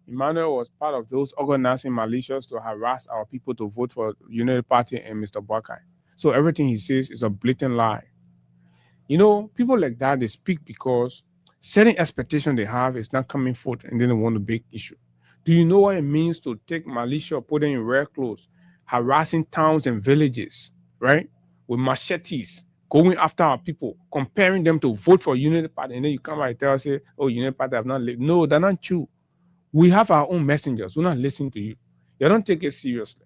Emmanuel was part of those organizing militias to harass our people to vote for Unity Party and Mr. Boakai. So everything he says is a blatant lie. People like that, they speak because certain expectation they have is not coming forth and then they want a big issue. Do you know what it means to take militia, put them in red clothes, harassing towns and villages, right? With machetes, going after our people, comparing them to vote for Unity Party, and then you come back and tell us, oh, Unity Party have not lived. No, they're not true. We have our own messengers. We're not listening to you. You don't take it seriously.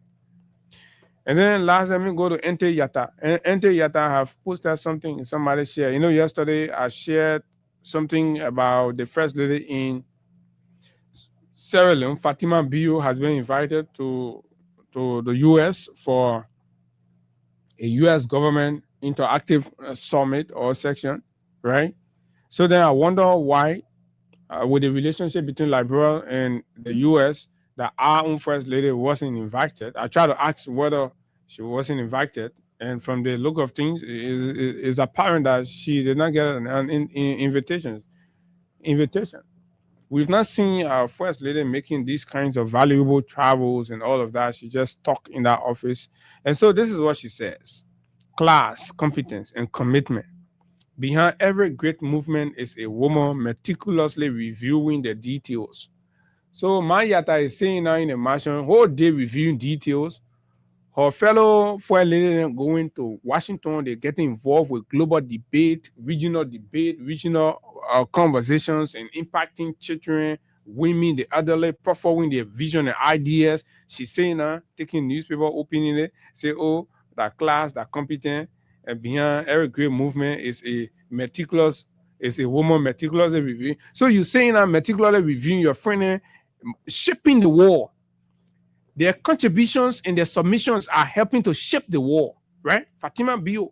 And then last, let me go to Ente Yatta. And Ente Yatta have posted something somebody shared. Yesterday I shared something about the First Lady in Sierra Leone, Fatima Bio, has been invited to the U.S. for a U.S. government interactive summit or section, right? So then I wonder why, with the relationship between Liberia and the U.S., that our own First Lady wasn't invited. I tried to ask whether she wasn't invited, and from the look of things, it's apparent that she did not get an invitation. We've not seen our First Lady making these kinds of valuable travels and all of that. She just talked in that office. And so this is what she says. Class, competence, and commitment. Behind every great movement is a woman meticulously reviewing the details. So Mayata is saying now in a mansion, whole day reviewing details. Her fellow First Lady going to Washington, they're getting involved with global debate, regional conversations, and impacting children, women, the elderly, performing their vision and ideas. She's saying now, taking newspaper, opening it, say, oh, that class, that competent, and behind every great movement is a woman meticulously reviewing. So you're saying now, meticulously reviewing your friend, shaping the war. Their contributions and their submissions are helping to shape the war, right? Fatima Bio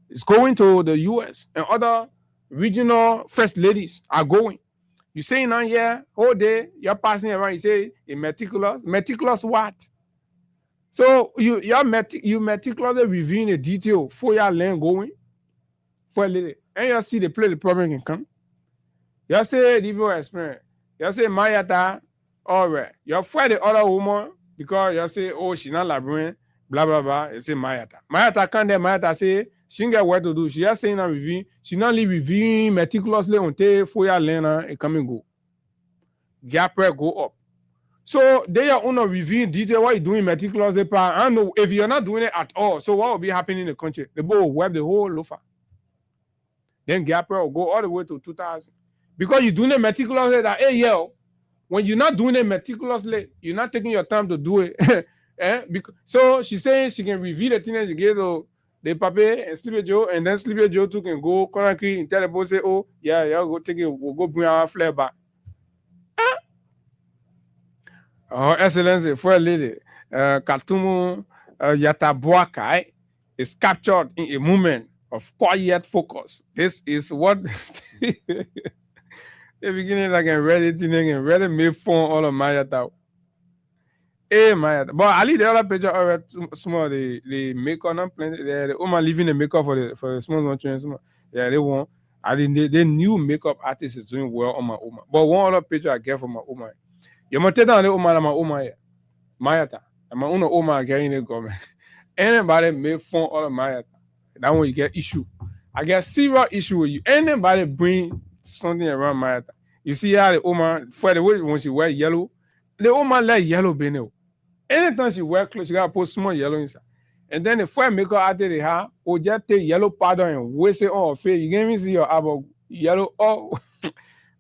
is going to the U.S. and other regional First Ladies are going. You say now, yeah, whole day, you're passing around, you say, meticulous what? So you meticulously reviewing the detail for your land going, for a lady. And you see the play the problem can come. You say the people experience. You say Mayata, all right. You fight the other woman because you say, oh, she's not laboring, blah blah blah. You say Mayata. Mayata can't there. Mayata say she ain't got what to do. She just saying a review. She not leave reviewing meticulously until 4 years later and come and go. Gap go up. So they are on a review detail what you doing meticulously. I don't know if you're not doing it at all. So what will be happening in the country? The boy will wipe the whole loafer. Then gap will go all the way to 2000 because you're doing it meticulously. That hey yo, when you're not doing it meticulously, you're not taking your time to do it. So she's saying she can review the thing and she get the paper and Sleepy Joe, and then Sleepy Joe too can go concrete and tell the boy say, oh yeah, go take it. We'll go bring our flare back. Her Excellency, First Lady Katumu Yatabuakai is captured in a moment of quiet focus. This is what the beginning like a ready thing and ready made fun all of Mayata. Hey Mayata. But Ali the other picture already small the makeup not plenty. The woman leaving the makeup for the small one small. Yeah, they want. I think the new makeup artist is doing well on my Oma. But one other picture I get from my Oma. You must tell the Oma my Oma Mayata. I'm on Oma getting the government. Anybody make fun all of Mayata. That one you get issue. I get serious issue with you. Anybody bring something around Mayata. You see how the Oma for the way when she wear yellow, the Oma like yellow beneath. Anytime she wear clothes, she gotta put small yellow inside. And then the fire maker after the hair, or just take yellow powder and waste it on her face. You can't even see your eyeball yellow. Oh,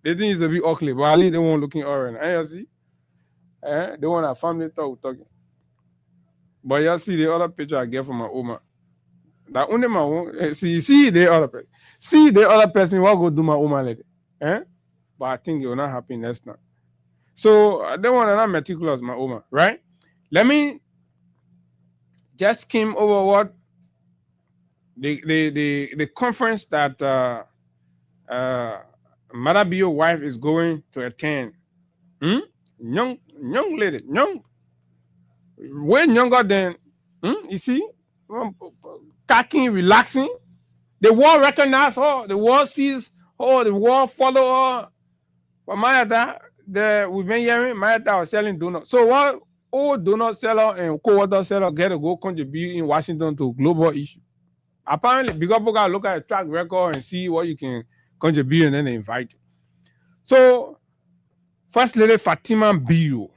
the thing is a bit ugly, but at least they won't looking orange. And you see? They want a family talking. But you see the other picture I get from my Oma. That only my own. See the other person. See the other person what go do my Oma lady. But I think you're not happy next time. So they want to not meticulous my Oma, right? Let me just skim over what the conference that Madabio's wife is going to attend. Young lady, way younger than you see, cacking, relaxing. The world recognize her, the world sees her, the world follow her. But Mayata, we've been hearing Mayata was selling donuts. So what old donut seller and co-water seller get to go contribute in Washington to global issue? Apparently, because people gotta look at a track record and see what you can contribute and then they invite you. So First Lady Fatima Bio,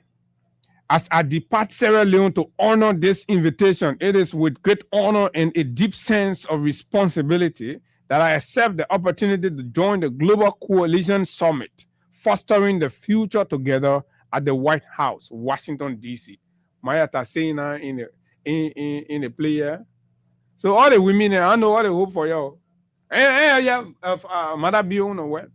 as I depart Sierra Leone to honor this invitation, it is with great honor and a deep sense of responsibility that I accept the opportunity to join the Global Coalition Summit, fostering the future together at the White House, Washington, D.C. Mayata saying in the player. So all the women, I know what they hope for you. Mother Bio, no what?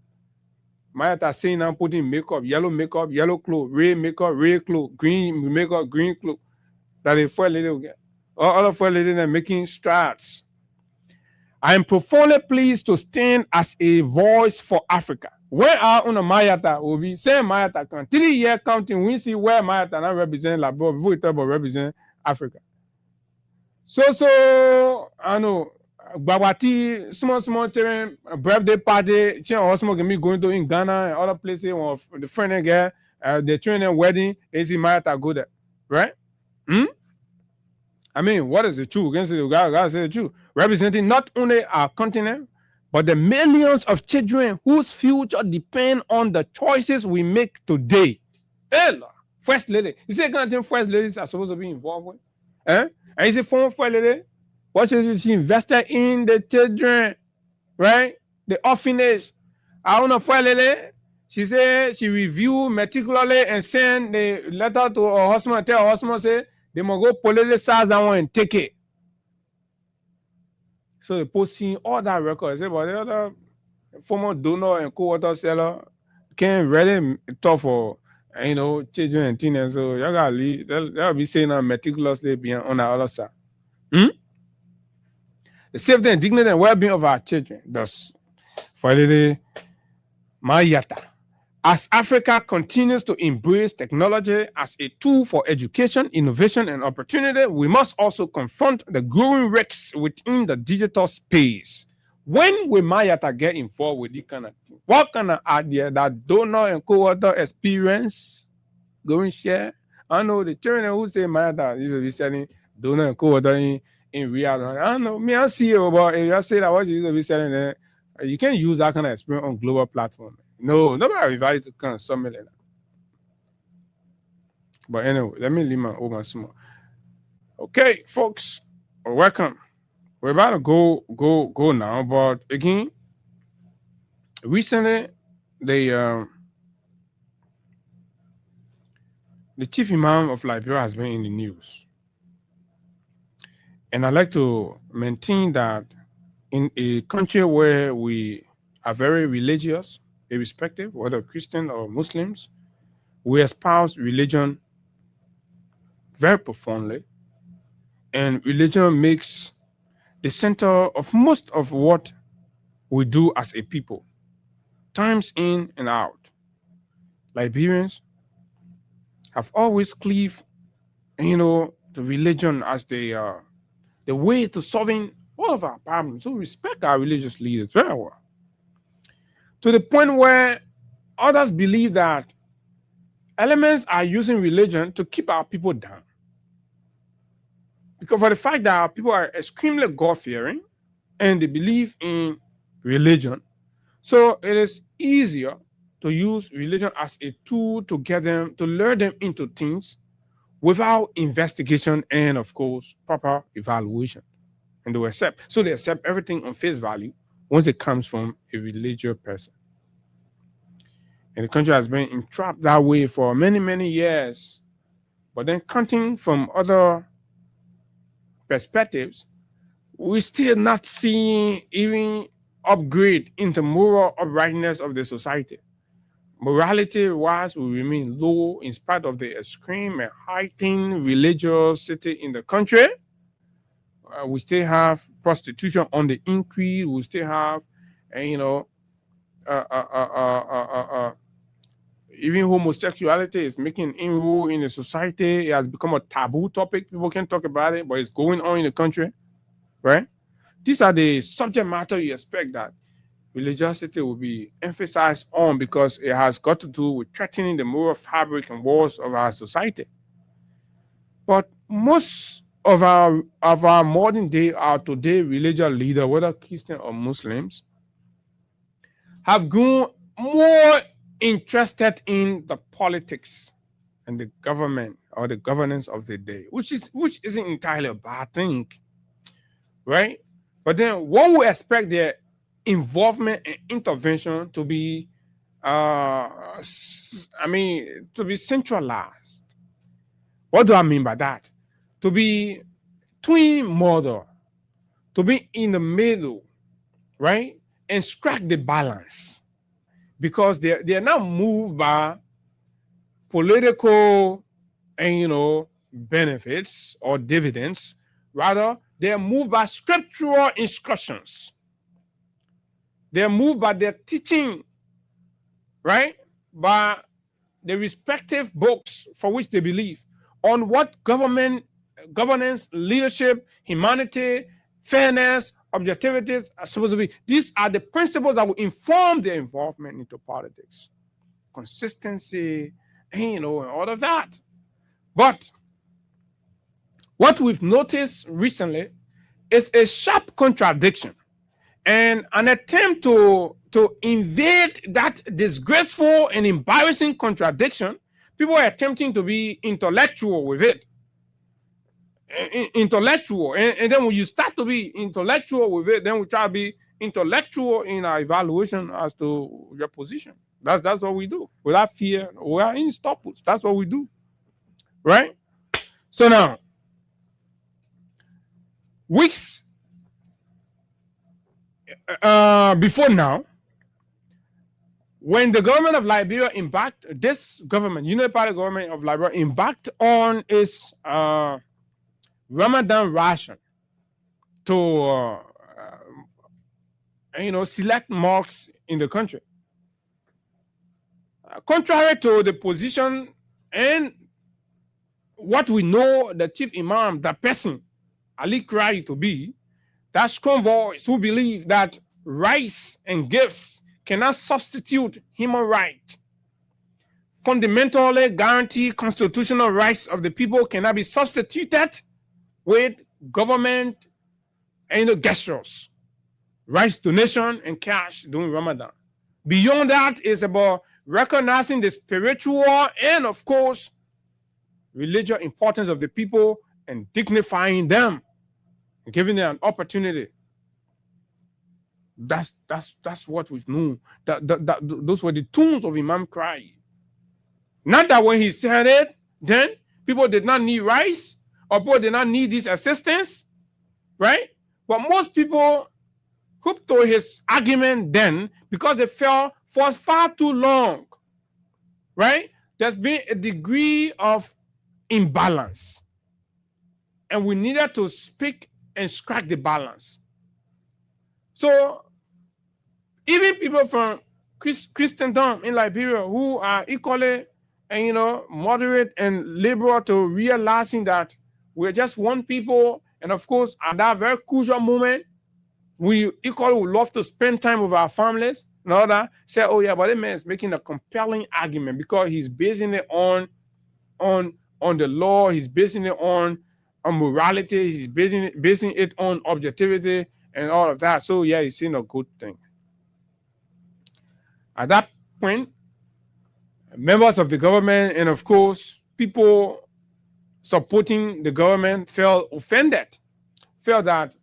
Mayata saying I'm putting makeup, yellow clothes, red clothes, green makeup, green clothes. That the first lady will get. All other first ladies are making strides. I am profoundly pleased to stand as a voice for Africa. Where are on Mayata will be saying Mayata can 3 year counting. We see where Mayata now represent Labor before we talk about represent Africa. So I know. Babati, small children, birthday party, also can be going to in Ghana and other places. The friend and girl, the children wedding, they see Mayata go there, right? I mean, what is the truth? God say the truth. Representing not only our continent, but the millions of children whose future depend on the choices we make today. First lady, you see, kind of thing first ladies are supposed to be involved with, And you see, former first lady. What she invested in the children, right? The orphanage. I don't know, lady. She said she reviewed meticulously and sent the letter to her husband. Tell her husband, say, they must go politicize that one and take it. So they posting all that record. Say, but the other former donor and co-water seller can't really talk for, children and teenagers. So y'all gotta leave. They'll be saying that meticulously being on the other side. The safety and dignity and well-being of our children. Thus, finally, Mayata. As Africa continues to embrace technology as a tool for education, innovation, and opportunity, we must also confront the growing risks within the digital space. When we might get involved with this kind of thing, what kind of idea that donor and co-author experience going share? I know the children who say Mayata usually selling donor and co-author in real. I don't know. Me, I see it, but if you say that what you usually selling there, you can't use that kind of experience on global platform. No, nobody invited to kind of something like that. But anyway, let me leave my open small. Okay, folks, welcome. We're about to go now, but again, recently the chief imam of Liberia has been in the news, and I like to maintain that in a country where we are very religious, irrespective whether Christian or Muslims, we espouse religion very profoundly, and religion makes the center of most of what we do as a people, times in and out. Liberians have always cleaved, to religion as the way to solving all of our problems. So respect our religious leaders very well. To the point where others believe that elements are using religion to keep our people down. Because for the fact that our people are extremely God-fearing and they believe in religion, so it is easier to use religion as a tool to get them, to lure them into things without investigation and, of course, proper evaluation. And they accept. So they accept everything on face value once it comes from a religious person. And the country has been entrapped that way for many, many years. But then counting from other perspectives, we're still not seeing even upgrade into moral uprightness of the society. Morality-wise will remain low in spite of the extreme and heightened religiosity in the country. We still have prostitution on the increase. We still have, even homosexuality is making inroad in the society. It has become a taboo topic. People can't talk about it, but it's going on in the country, right? These are the subject matter you expect that religiosity will be emphasized on because it has got to do with threatening the moral fabric and walls of our society. But most of our modern day, our today religious leader, whether Christian or Muslims, have grown more interested in the politics and the government or the governance of the day, which isn't entirely a bad thing, right? But then one would expect their involvement and intervention to be, to be centralized. What do I mean by that? To be twin model, to be in the middle, right? And strike the balance. Because they are not moved by political and benefits or dividends. Rather, they are moved by scriptural instructions. They are moved by their teaching, right? By the respective books for which they believe on what governance, leadership, humanity, fairness, objectivities are supposed to be. These are the principles that will inform their involvement into politics. Consistency, and all of that. But what we've noticed recently is a sharp contradiction and an attempt to invade that disgraceful and embarrassing contradiction. People are attempting to be intellectual with it. Intellectual, and then when you start to be intellectual with it, then we try to be intellectual in our evaluation as to your position. That's what we do without fear, without any stoppage. That's what we do, right? So now, weeks before now, when the government of Liberia embarked, this government, Uniparty government of Liberia, embarked on its Ramadan ration to, select mosques in the country. Contrary to the position and what we know the chief imam, the person, Ali Krai to be, that strong voice who believe that rights and gifts cannot substitute human rights. Fundamentally guaranteed constitutional rights of the people cannot be substituted with government and gestures, rice donation, and cash during Ramadan. Beyond that is about recognizing the spiritual and, of course, religious importance of the people and dignifying them, and giving them an opportunity. That's what we've known. Those were the tunes of Imam Cry. Not that when he said it, then people did not need rice or people did not need this assistance, right? But most people hooked to his argument then because they felt for far too long, right? There's been a degree of imbalance, and we needed to speak and strike the balance. So even people from Christendom in Liberia who are equally, moderate and liberal to realizing that we're just one people, and of course, at that very crucial moment, we equally would love to spend time with our families. And all that, say, oh yeah, but that man is making a compelling argument because he's basing it on the law, he's basing it on morality, he's basing it on objectivity and all of that. So yeah, he's saying a good thing. At that point, members of the government and of course people supporting the government felt offended, felt that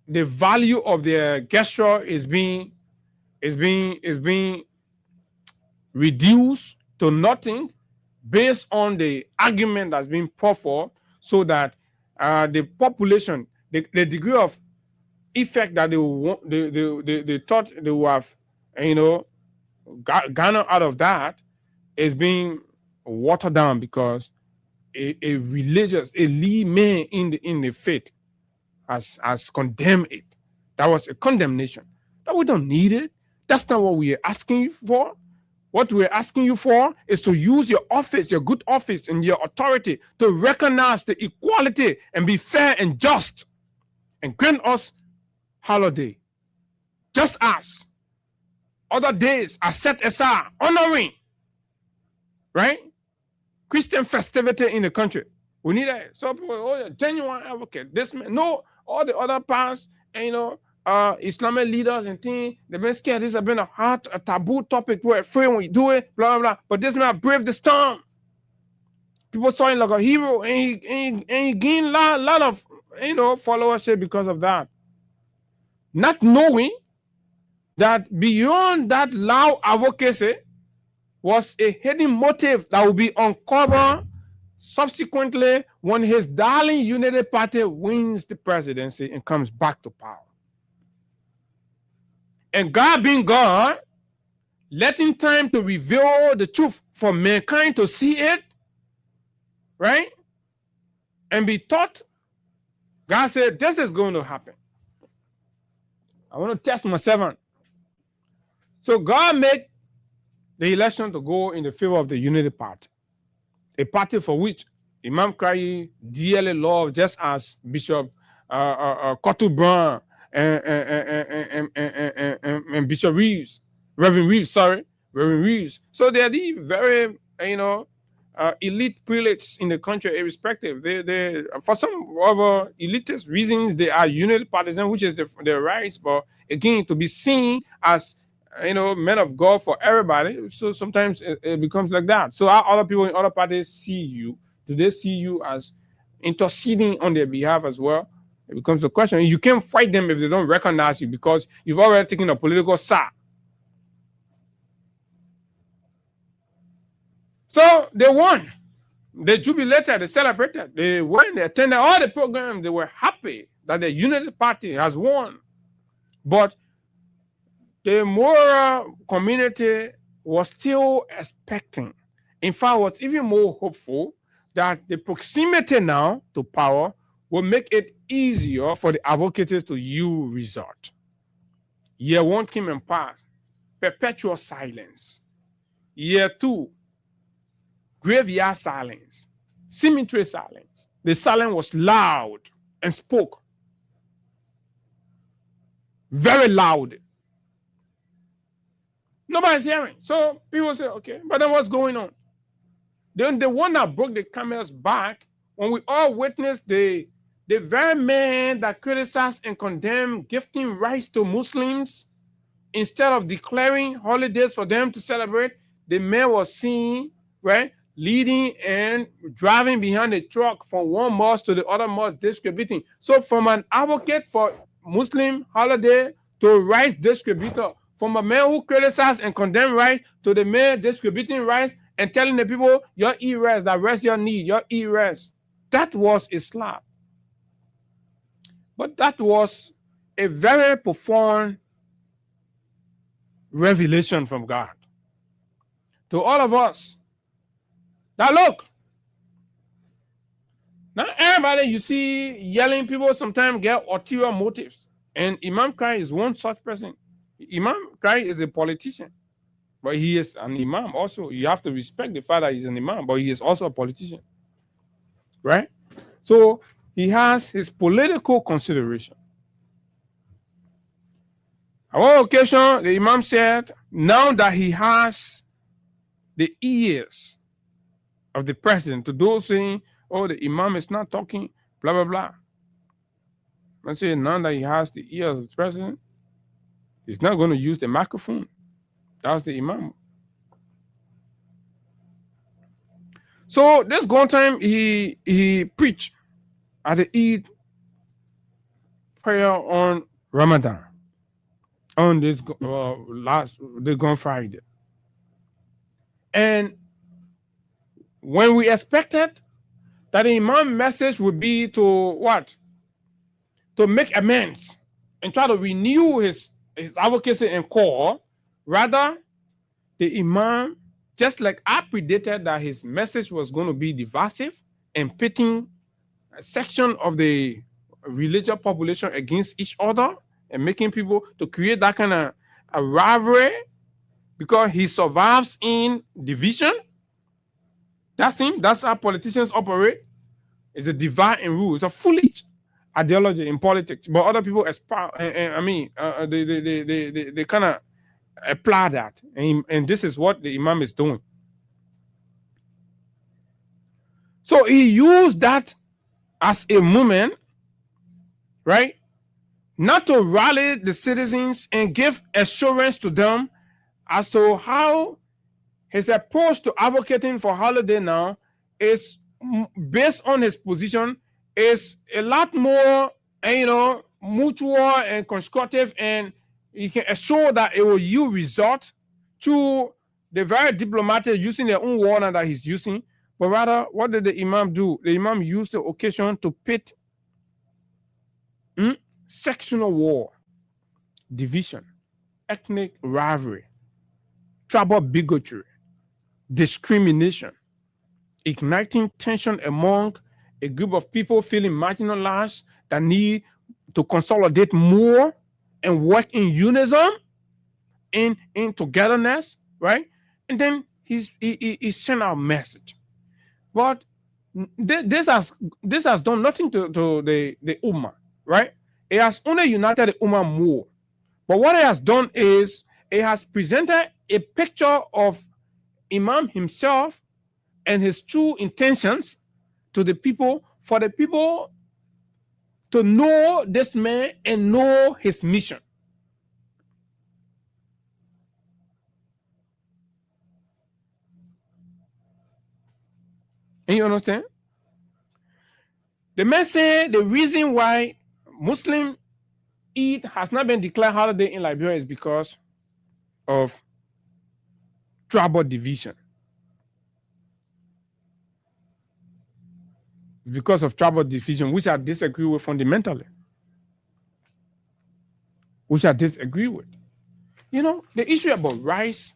the value of their gesture is being reduced to nothing based on the argument that's being put forth, so that the population, the degree of effect that they thought they would have, garnered out of that is being watered down because a lead man in the faith has condemned it. That was a condemnation. That we don't need it. That's not what we are asking you for. What we're asking you for is to use your office, your good office, and your authority to recognize the equality and be fair and just, and grant us holiday, just as other days are set aside, honoring, right, Christian festivity in the country. We need that. So people, oh, genuine advocate. This man, no, all the other past, Islamic leaders and things, they've been scared. This has been a taboo topic. We're afraid when we do it, blah, blah, blah. But this man braved the storm. People saw him like a hero, and he gained a lot of, followership because of that. Not knowing that beyond that loud advocacy was a hidden motive that will be uncovered subsequently when his darling Unity Party wins the presidency and comes back to power. And God being God, letting time to reveal the truth for mankind to see it, right? And be taught, God said, this is going to happen. I want to test my servant. So God made the election to go in the favor of the Unity Party, a party for which Imam Cry dearly loved, just as Bishop Kotu Brown and Bishop Reeves, Reverend Reeves. So they are the very, elite prelates in the country, irrespective. They for some other elitist reasons, they are Unity partisans, which is their rights. But again, to be seen as men of God for everybody. So sometimes it becomes like that. So how other people in other parties see you? Do they see you as interceding on their behalf as well? It becomes a question. You can't fight them if they don't recognize you because you've already taken a political side. So they won. They jubilated, they celebrated, they went, they attended all the programs, they were happy that the Unity Party has won. But the moral community was still expecting, in fact, was even more hopeful that the proximity now to power will make it easier for the advocates to yield result. Year one came and passed, perpetual silence. Year two, graveyard silence, cemetery silence. The silence was loud and spoke. very loud. Nobody's hearing. So people say, okay, but then what's going on? Then the one that broke the camel's back, when we all witnessed the very man that criticized and condemned gifting rights to Muslims instead of declaring holidays for them to celebrate, the man was seen, right, leading and driving behind a truck from one mosque to the other mosque, distributing. So from an advocate for Muslim holiday to a rice distributor, from a man who criticized and condemned rice to the man distributing rice and telling the people, your eat rice, that rest your need, your eat rice. That was Islam. But that was a very profound revelation from God to all of us. Now look, not everybody you see yelling, people sometimes get ulterior motives. And Imam Kari is one such person. Imam Kari is a politician, but he is an imam also. You have to respect the fact that he's an imam, but he is also a politician, right? So he has his political consideration. On one occasion, the imam said, now that he has the ears of the president, to those saying, oh, the imam is not talking, blah, blah, blah. I say, now that he has the ears of the president, he's not going to use the microphone. That's the imam. So this one time he preached at the Eid prayer on Ramadan, on this the Good Friday. And when we expected that the imam message would be to what? To make amends and try to renew his advocacy and call, rather the imam, just like I predicted that his message was going to be divisive and pitting a section of the religious population against each other and making people to create that kind of a rivalry because he survives in division. That's him. That's how politicians operate. It's a divide and rule. It's a foolish ideology in politics. But other people aspire. They kind of apply that, and this is what the imam is doing. So he used that as a moment, right, not to rally the citizens and give assurance to them as to how his approach to advocating for holiday now is based on his position is a lot more, mutual and constructive, and he can assure that it will yield result to the very diplomatic using their own word that he's using. But rather, what did the imam do? The imam used the occasion to pit sectional war, division, ethnic rivalry, tribal bigotry, discrimination, igniting tension among a group of people feeling marginalized that need to consolidate more and work in unison, in togetherness, right? And then he sent out a message. But this has done nothing to the Ummah, right? It has only united the Ummah more. But what it has done is it has presented a picture of Imam himself and his true intentions to the people, for the people to know this man and know his mission. And you understand? The man said the reason why Muslim Eid has not been declared holiday in Liberia is because of tribal division. It's because of tribal division, which I disagree with fundamentally. Which I disagree with. The issue about rice